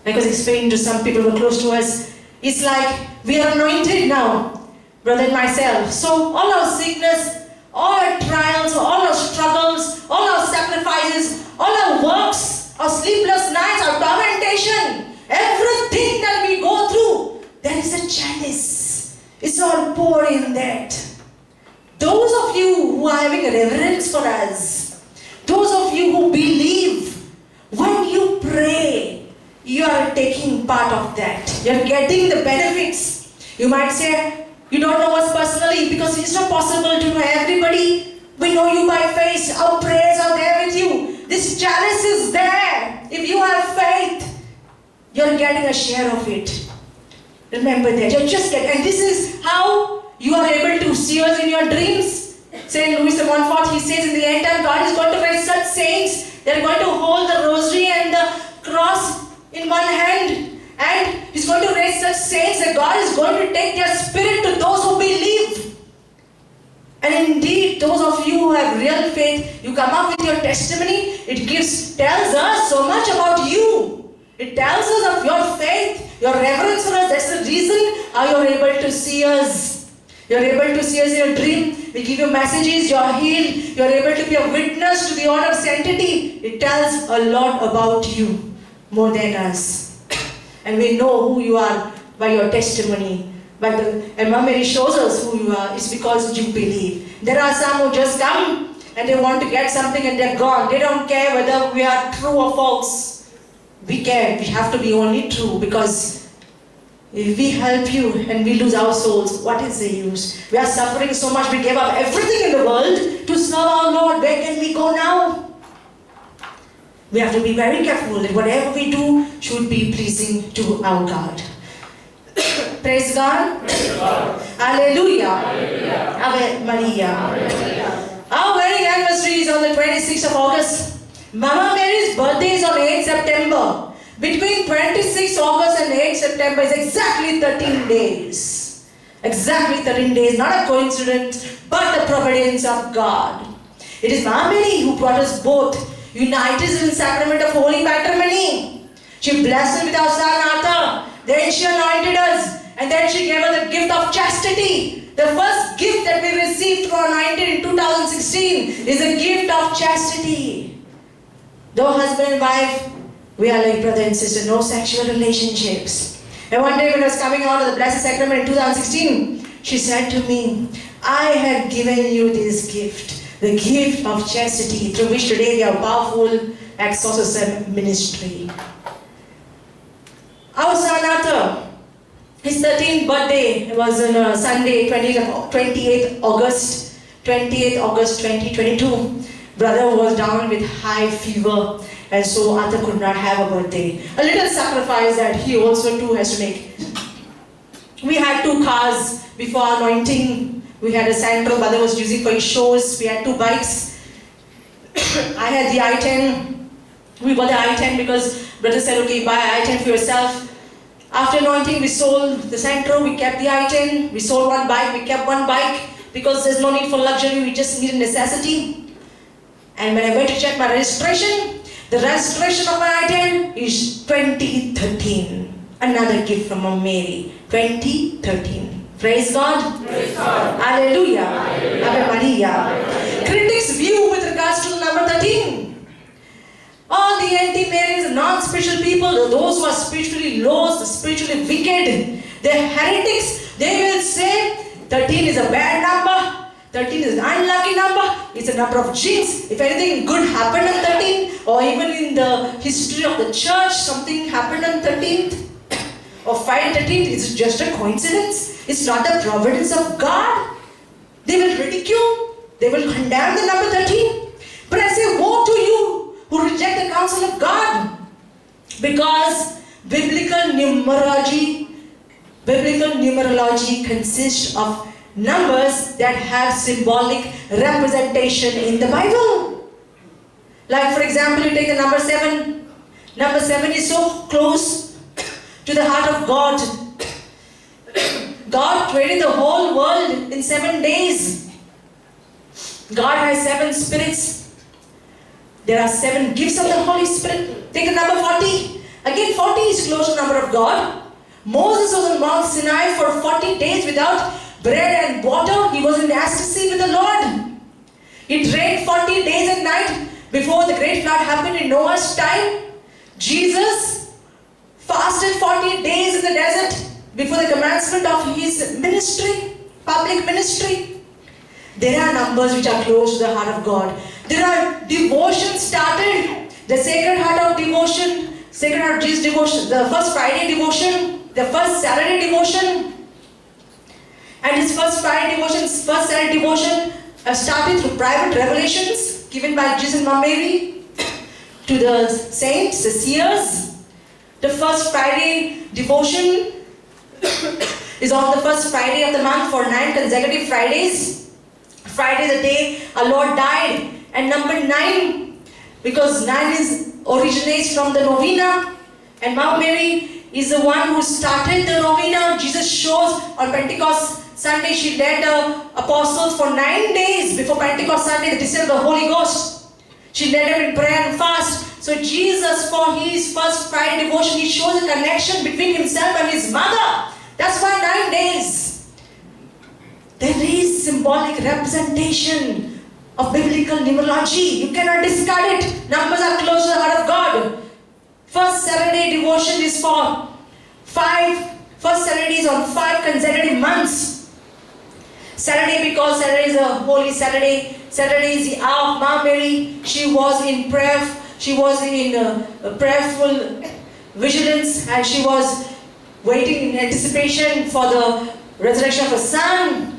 S1: Like I was explaining to some people who are close to us, it's like we are anointed now, brother and myself. So all our sickness, all our trials, all our struggles, all our sacrifices, all our works, our sleepless nights, our tormentation, everything that we go through, there is a chalice. It's all poured in that. Those of you who are having a reverence for us, those of you who believe, when you pray, you are taking part of that. You're getting the benefits. You might say, you don't know us personally because it's not possible to know everybody. We know you by face. Our prayers are there with you. This chalice is there. If you have faith, you're getting a share of it. Remember that. You're just getting, and this is how you are able to see us in your dreams. Saint Louis de Montfort, he says in the end time, God is going to raise such saints. They're going to hold the rosary and the cross in one hand. And He's going to raise such saints that God is going to take their spirit to those who believe. And indeed, those of you who have real faith, you come up with your testimony. It tells us so much about you. It tells us of your faith, your reverence for us. That's the reason how you're able to see us. You're able to see us in your dream. We give you messages, you're healed. You're able to be a witness to the order of sanctity. It tells a lot about you, more than us. And we know who you are by your testimony. And Mama Mary shows us who you are. It's because you believe. There are some who just come and they want to get something and they're gone. They don't care whether we are true or false. We care. We have to be only true, because if we help you and we lose our souls, what is the use? We are suffering so much, we gave up everything in the world to serve our Lord. Where can we go now? We have to be very careful that whatever we do should be pleasing to our God. Praise God.
S2: Praise God.
S1: Hallelujah.
S2: Hallelujah.
S1: Ave Maria.
S2: Hallelujah.
S1: Our wedding anniversary is on the 26th of August. Mama Mary's birthday is on 8th September. Between 26 August and 8 September is exactly 13 days. Exactly 13 days, not a coincidence, but the providence of God. It is Mama Mary who brought us both, united in the sacrament of holy matrimony. She blessed us with our son Arthur. Then she anointed us, and then she gave us the gift of chastity. The first gift that we received through anointing in 2016 is a gift of chastity. Though husband and wife, we are like brother and sister, no sexual relationships. And one day when I was coming out of the Blessed Sacrament in 2016, she said to me, I have given you this gift, the gift of chastity, through which today we have powerful exorcism ministry. Our son Arthur, his 13th birthday was on Sunday, 28th August 2022. Brother was down with high fever, and so Arthur could not have a birthday. A little sacrifice that he also too has to make. We had 2 cars before anointing. We had a Santro brother was using for his shows. We had 2 bikes. I had the i10. We bought the i10 because brother said, okay, buy i10 for yourself. After anointing, we sold the Santro, we kept the i10. We sold 1 bike, we kept 1 bike because there's no need for luxury, we just need a necessity. And when I went to check my registration, the registration of my i10 is 2013. Another gift from Mama Mary. 2013. Praise God.
S2: Praise God.
S1: Hallelujah.
S2: Hallelujah.
S1: Ave Maria.
S2: Hallelujah.
S1: Critics' view with regards to the number 13. All the anti-Marians, non-spiritual people, those who are spiritually lost, spiritually wicked, they're heretics. They will say 13 is a bad number. 13 is an unlucky number. It's a number of jinx. If anything good happened on 13, or even in the history of the church, something happened on 13th, or Friday 13th, it's just a coincidence. It's not the providence of God. They will ridicule. They will condemn the number 13. But I say, woe to you who reject the counsel of God. Because biblical numerology consists of numbers that have symbolic representation in the Bible. Like for example, you take the number 7. Number 7 is so close to the heart of God. God created the whole world in 7 days. God has 7 spirits. There are 7 gifts of the Holy Spirit. Take the number 40. Again, 40 is close to the number of God. Moses was on Mount Sinai for 40 days without bread and water. He was in ecstasy with the Lord. It rained 40 days and night before the great flood happened in Noah's time. Jesus fasted 40 days in the desert before the commencement of his ministry, public ministry. There are numbers which are close to the heart of God. There are devotions started. The Sacred Heart of Devotion, Sacred Heart of Jesus devotion, the first Friday devotion, the first Saturday devotion. And his first Friday devotion, first Saturday devotion started through private revelations given by Jesus and Mama Mary to the saints, the seers. The first Friday devotion is on the first Friday of the month for 9 consecutive Fridays. Friday is the day our Lord died. And number 9, because 9 originates from the novena. And Mama Mary is the one who started the novena. Jesus shows on Pentecost Sunday she led the apostles for 9 days before Pentecost Sunday, the descent of the Holy Ghost. She led them in prayer and fast. So Jesus, for his first Friday devotion, he shows a connection between himself and his mother. That's why 9 days. There is symbolic representation of biblical numerology. You cannot discard it. Numbers are close to the heart of God. First Saturday devotion is for 5. First Saturday is on 5 consecutive months. Saturday, because Saturday is a holy Saturday. Saturday is the hour of Mama Mary. She was in prayer. She was in prayerful vigilance, and she was waiting in anticipation for the resurrection of her son.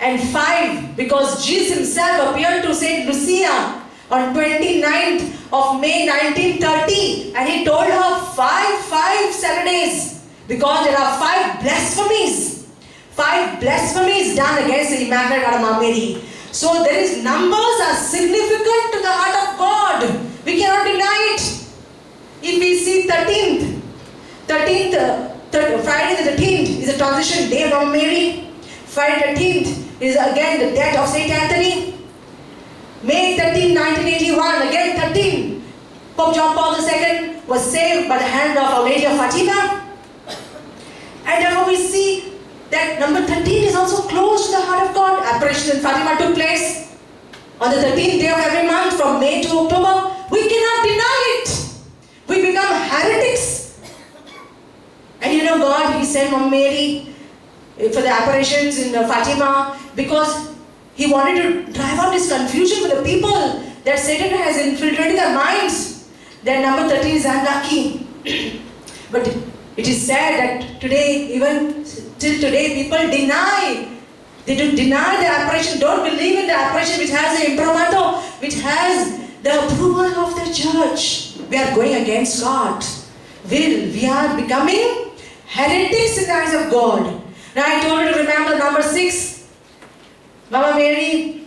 S1: And 5, because Jesus himself appeared to Saint Lucia on 29th of May 1930, and he told her 5 Saturdays, because there are 5 blasphemies. 5 blasphemies done against the Immaculate Heart of Mama Mary. So there is numbers are significant to the heart of God. We cannot deny it. If we see 13th, Friday the 13th is a transition day of Mama Mary. Friday 13th is again the death of Saint Anthony. May 13, 1981, again 13. Pope John Paul II was saved by the hand of Our Lady of Fatima. And therefore we see that number 13 is also close to the heart of God. Apparition in Fatima took place on the 13th day of every month from May to October. We cannot deny it. We become heretics. And you know God, he sent Mama Mary for the apparitions in Fatima because he wanted to drive out this confusion for the people that Satan has infiltrated their minds. That number 13 is unlucky. But it is said that today, even till today, people deny. They do deny the apparition, don't believe in the apparition which has the imprimatur, which has the approval of the church. We are going against God's will. We are becoming heretics in the eyes of God. Now I told you to remember number 6. Mama Mary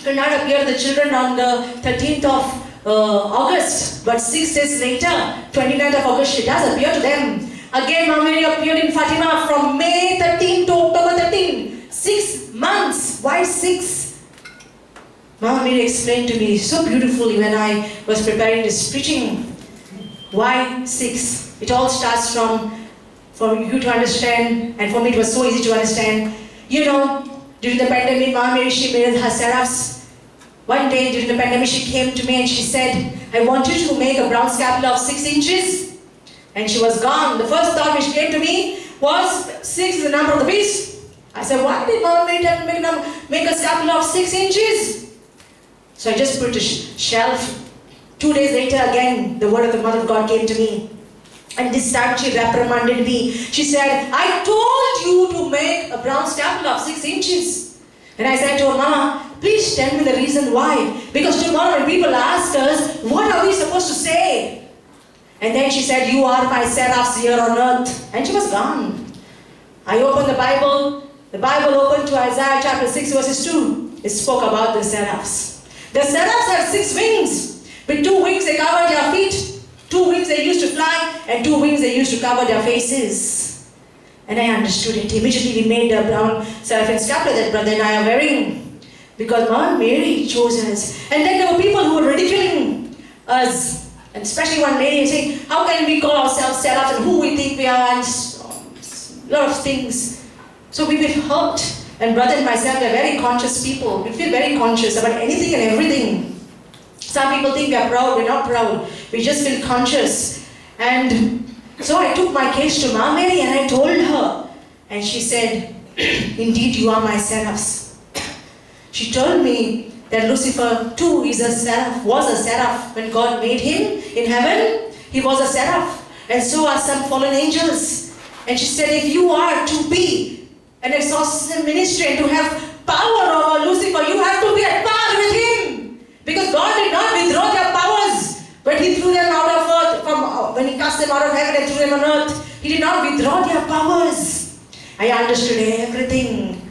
S1: could not appear to the children on the 13th of August, but 6 days later, 29th of August, she does appear to them. Again, Mama Mary appeared in Fatima from May 13 to October 13. 6 months. Why 6? Mama Mary explained to me so beautifully when I was preparing this preaching. Why 6? It all starts for you to understand, and for me it was so easy to understand. You know, during the pandemic, Mama Mary, she made her seraphs. One day during the pandemic, she came to me and she said, I want you to make a bronze scapula of 6 inches. And she was gone. The first thought which came to me was 6 is the number of the beast. I said, why did Mama Mary tell me to make a scapula of 6 inches? So I just put a shelf. 2 days later, again, the word of the Mother of God came to me. And this time she reprimanded me. She said, I told you to make a bronze scapula of 6 inches. And I said to her, Mama, please tell me the reason why. Because tomorrow when people ask us, what are we supposed to say? And then she said, you are my seraphs here on earth. And she was gone. I opened the Bible opened to Isaiah chapter 6 verses 2. It spoke about the seraphs. The seraphs have 6 wings. With 2 wings they cover their feet. 2 wings they used to fly, and 2 wings they used to cover their faces. And I understood it. Immediately we made the brown seraphim scapular that brother and I are wearing. Because Mother Mary chose us. And then there were people who were ridiculing us. And especially one lady saying, how can we call ourselves seraphs and who we think we are, and a lot of things. So we were hurt. And brother and myself are very conscious people. We feel very conscious about anything and everything. Some people think we are proud, we're not proud. We just feel conscious. And so I took my case to Mother Mary and I told her. And she said, indeed you are my seraphs. She told me that Lucifer too is a seraph, was a seraph. When God made him in heaven, he was a seraph. And so are some fallen angels. And she said, if you are to be an exorcism ministry and to have power over Lucifer, you have to be at par with him. Because God did not withdraw their powers when he threw them out of earth, when he cast them out of heaven and threw them on earth. He did not withdraw their powers. I understood everything.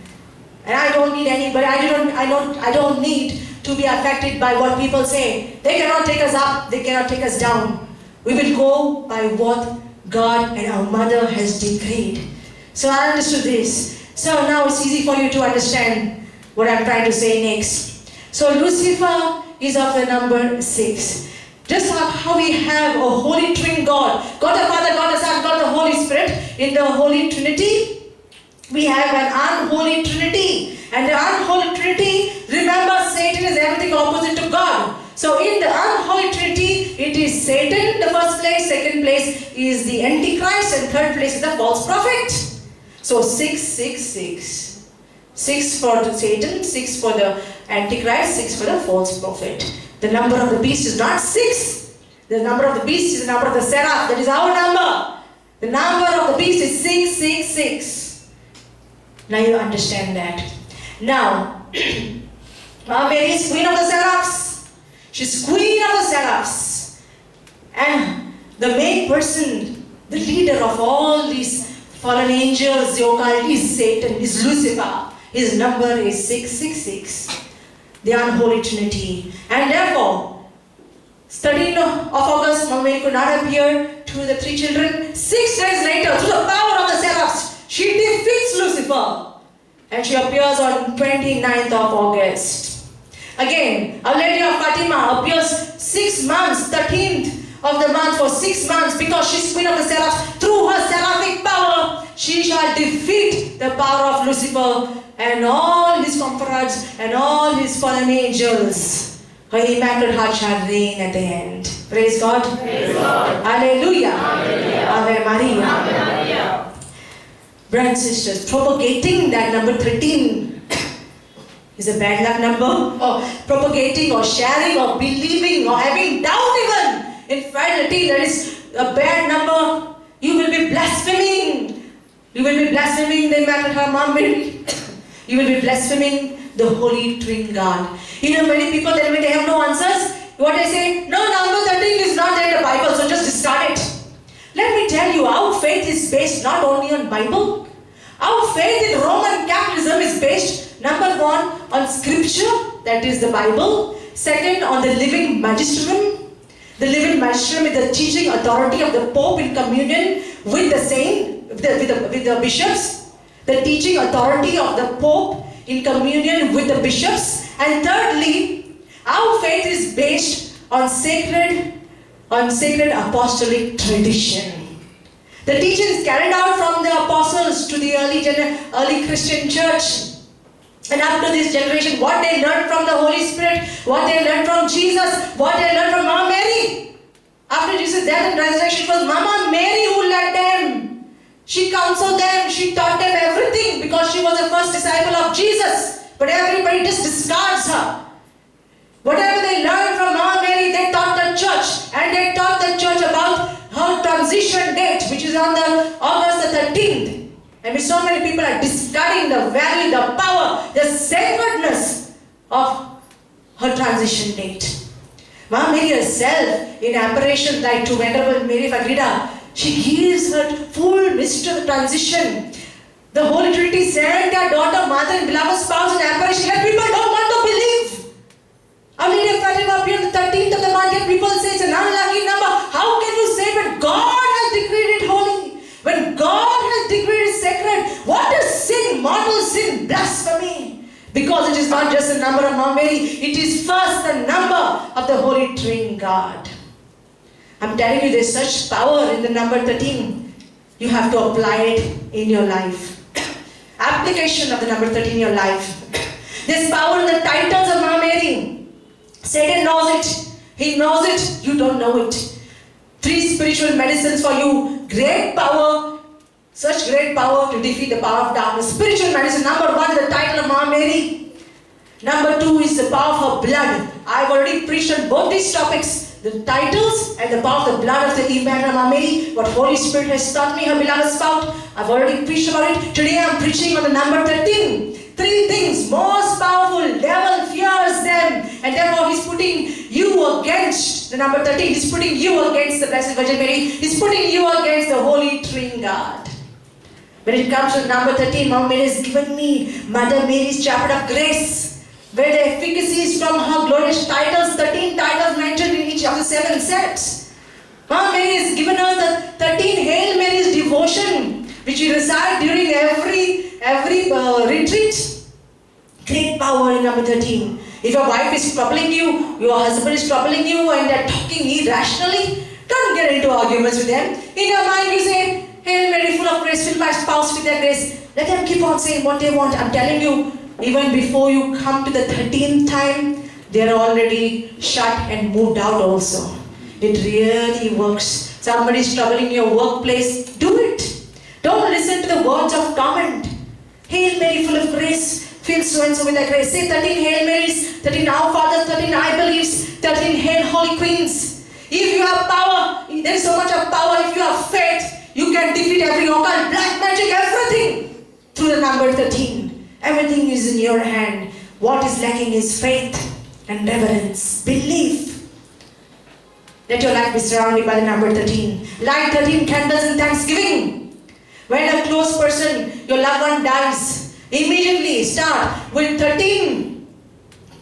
S1: And I don't need anybody, I don't need to be affected by what people say. They cannot take us up, they cannot take us down. We will go by what God and our mother has decreed. So I understood this. So now it's easy for you to understand what I'm trying to say next. So Lucifer is of the number 6. Just how we have a holy twin God, God the Father, God the Son, God the Holy Spirit in the Holy Trinity. We have an unholy trinity. And the unholy trinity, remember, Satan is everything opposite to God. So in the unholy trinity, it is Satan in the first place, second place is the Antichrist, and third place is the false prophet. So 6, 6, 6. 6 for the Satan, 6 for the Antichrist, 6 for the false prophet. The number of the beast is not 6. The number of the beast is the number of the seraph. That is our number. The number of the beast is 6, 6, 6. Now you understand that. Now, Mary is queen of the seraphs. She's queen of the seraphs. And the main person, the leader of all these fallen angels, the occult, is Satan, is Lucifer. His number is 666. The unholy trinity. And therefore, 13th of August, Mama Mary could not appear to the 3 children. 6 days later, through the power of the seraphs, she defeats Lucifer. And she appears on 29th of August. Again, Our Lady of Fatima appears 6 months, 13th of the month for 6 months, because she's queen of the seraphs. Through her seraphic power, she shall defeat the power of Lucifer and all his comforters and all his fallen angels. Her Immaculate Heart shall reign at the end. Praise God.
S2: Praise God.
S1: Hallelujah.
S2: Hallelujah.
S1: Ave Maria.
S2: Ave Maria.
S1: Brothers and sisters, propagating that number 13 is a bad luck number, or propagating or sharing or believing or having doubt even in fidelity, that is a bad number. You will be blaspheming. You will be blaspheming the Immaculate Heart Mom Mary. You will be blaspheming the Holy Twin God. You know, many people, then when they have no answers, what they say, no, number 13 is not there in the Bible, so just discard it. Let me tell you, our faith is based not only on Bible. Our faith in Roman Catholicism is based, number 1, on Scripture, that is the Bible. Second, on the living magisterium. The living magisterium is the teaching authority of the Pope in communion with the saint, with the bishops. The teaching authority of the Pope in communion with the bishops. And thirdly, our faith is based on sacred apostolic tradition. The teachings carried out from the apostles to the early Christian church. And up to this generation, what they learned from the Holy Spirit, what they learned from Jesus, what they learned from Mama Mary. After Jesus' death and resurrection, it was Mama Mary who led them. She counseled them, she taught them everything because she was the first disciple of Jesus. But everybody just discards her. Whatever they learned from Mama Mary, they taught the church. And they taught the church about her transition date, which is on the August the 13th. And so many people are discarding the value, the power, the sacredness of her transition date. Mama Mary herself, in apparition like to Venerable Mary Fagrida, she gives her full mystery of the transition. The Holy Trinity sent their daughter, mother, and beloved spouse in apparition, yet people don't want to believe. Our Lady of Fatima appeared on the 13th of the month, yet people say it's an unlucky number. How can you say when God has decreed it holy? When God has decreed it sacred? Because it is not just the number of Mama Mary, it is first the number of the Holy Trinity God. I'm telling you, there's such power in the number 13. You have to apply it in your life. Application of the number 13 in your life. There's power in the titles of Mama Mary. Satan knows it. He knows it. You don't know it. 3 spiritual medicines for you. Great power. Such great power to defeat the power of darkness. Spiritual medicine. Number 1 is the title of Mama Mary. Number 2 is the power of her blood. I've already preached on both these topics. The titles and the power of the blood of the Emmanuel Mama Mary. What Holy Spirit has taught me, her beloved spout. I've already preached about it. Today I'm preaching on the number 13. 3 things most powerful. Devil fears them. And therefore he's putting you against the number 13. He's putting you against the Blessed Virgin Mary. He's putting you against the Holy Trinity God. When it comes to number 13, Mama Mary has given me Mother Mary's chapter of grace, where the efficacy is from her glorious titles, 13 titles mentioned in each of the 7 sets. Mama Mary has given us the 13 Hail Marys devotion, which we recite during every retreat. Great power in number 13. If your wife is troubling you, your husband is troubling you, and they're talking irrationally, don't get into arguments with them. In your mind you say, Hail Mary, full of grace, fill my spouse with their grace. Let them keep on saying what they want. I'm telling you, even before you come to the 13th time, they're already shut and moved out also. It really works. Somebody's troubling your workplace, do it. Don't listen to the words of torment. Hail Mary, full of grace, fill so and so with thy grace. Say 13 Hail Marys, 13 Our Fathers, 13 I Believes, 13 Hail Holy Queens. If you have power, there is so much of power. If you have faith, you can defeat every occult, black magic, everything through the number 13. Everything is in your hand. What is lacking is faith and reverence, belief. Let your life be surrounded by the number 13. Light 13 candles in thanksgiving. When a close person, your loved one dies, immediately start with 13.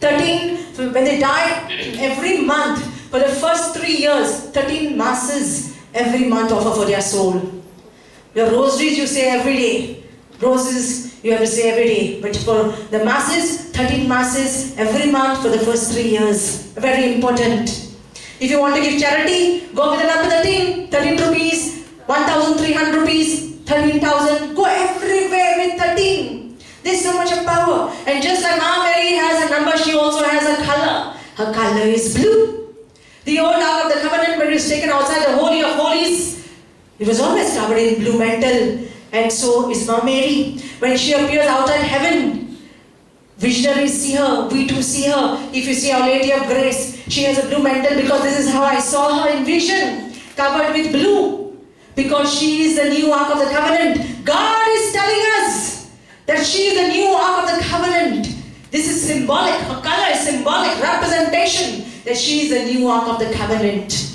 S1: 13, when they die, every month, for the first 3 years, 13 masses every month offer for their soul. Your rosaries you say every day. Roses you have to say every day. But for the masses, 13 masses every month for the first 3 years. Very important. If you want to give charity, go with the number 13. 13 rupees, 1,300 rupees, 13,000. Go everywhere with 13. There's so much of power. And just like Mama Mary has a number, she also has a color. Her color is blue. The old Ark of the Covenant, when it was taken outside the Holy of Holies, it was always covered in blue mantle. And so is Mama Mary. When she appears outside heaven, visionaries see her, we too see her. If you see Our Lady of Grace, she has a blue mantle because this is how I saw her in vision, covered with blue. Because she is the new Ark of the Covenant. God is telling us that she is the new Ark of the Covenant. This is symbolic. Her color is symbolic representation that she is the new Ark of the Covenant.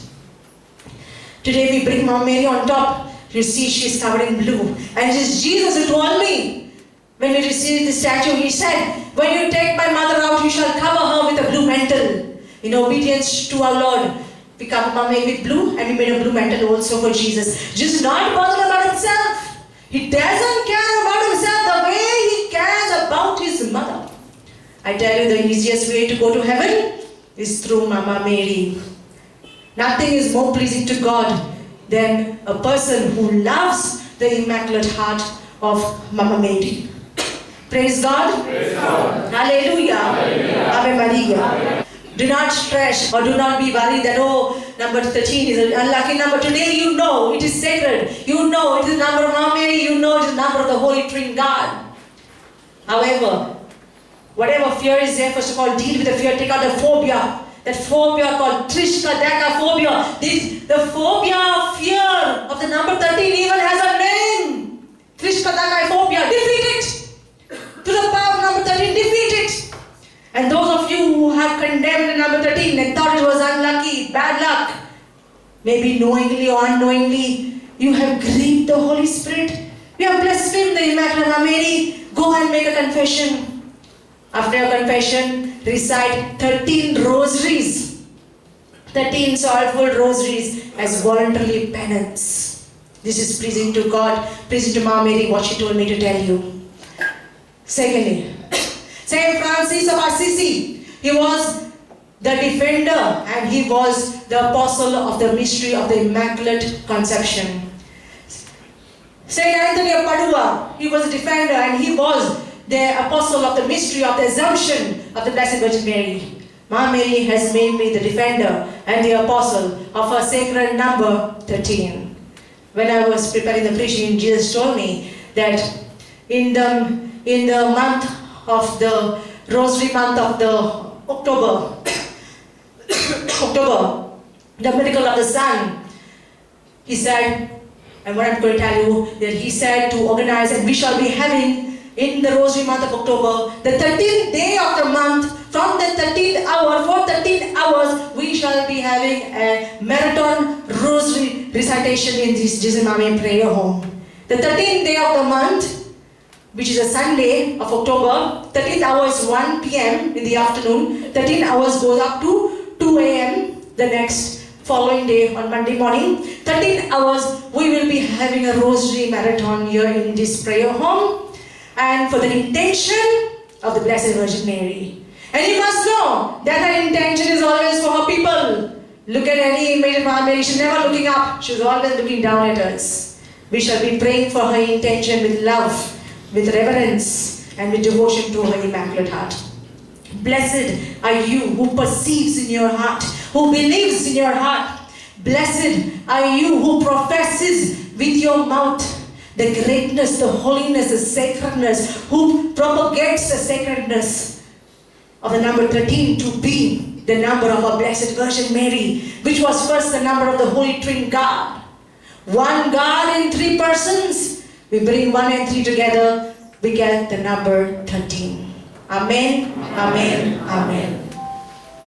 S1: Today we bring Mama Mary on top. You see she is covered in blue. And it is Jesus who told me, when we received the statue, he said, when you take my mother out, you shall cover her with a blue mantle. In obedience to our Lord, we cover Mama Mary with blue, and we made a blue mantle also for Jesus. Jesus not bothered about himself. He doesn't care about himself the way he cares about his mother. I tell you, the easiest way to go to heaven is through Mama Mary. Nothing is more pleasing to God than a person who loves the Immaculate Heart of Mama Mary. Praise God.
S2: Praise God.
S1: Hallelujah.
S2: Hallelujah.
S1: Ave Maria. Do not stress or do not be worried that, oh, number 13 is an unlucky number. Today you know it is sacred. You know it is the number of Mama Mary. You know it is the number of the Holy Trinity God. However, whatever fear is there, first of all, deal with the fear. Take out the phobia. That phobia called Trishkadaka. The phobia, fear of the number 13 even has a name. Trishkadaka. Defeat it. To the power of number 13, defeat it. And those of you who have condemned the number 13 and thought it was unlucky, bad luck, maybe knowingly or unknowingly, you have grieved the Holy Spirit. You have blasphemed the Immaculate Mama Mary. Go and make a confession. After your confession, recite 13 rosaries. 13 sorrowful rosaries as voluntarily penance. This is pleasing to God, pleasing to Mama Mary, what she told me to tell you. Secondly, Saint Francis of Assisi, he was the defender and he was the apostle of the mystery of the Immaculate Conception. Saint Anthony of Padua, he was a defender and he was the apostle of the mystery of the Assumption of the Blessed Virgin Mary. Ma Mary has made me the defender and the apostle of her sacred number 13. When I was preparing the preaching, Jesus told me that in the month of the Rosary month of the October, the miracle of the sun, he said, and what I'm going to tell you, that he said to organize, and we shall be having in the Rosary month of October, the 13th day of the month, from the 13th hour, for 13 hours, we shall be having a marathon Rosary recitation in this Jesus Mami prayer home. The 13th day of the month, which is a Sunday of October, 13th hour is 1 p.m. in the afternoon, 13 hours goes up to 2 a.m. the next following day on Monday morning. 13 hours we will be having a Rosary marathon here in this prayer home, and for the intention of the Blessed Virgin Mary. And you must know that her intention is always for her people. Look at any image of Mother Mary, she's never looking up, she's always looking down at us. We shall be praying for her intention with love, with reverence, and with devotion to her Immaculate Heart. Blessed are you who perceives in your heart, who believes in your heart. Blessed are you who professes with your mouth the greatness, the holiness, the sacredness, who propagates the sacredness of the number 13 to be the number of our Blessed Virgin Mary, which was first the number of the Holy Trin God. One God in three persons. We bring 1 and 3 together, we get the number 13. Amen, amen, amen.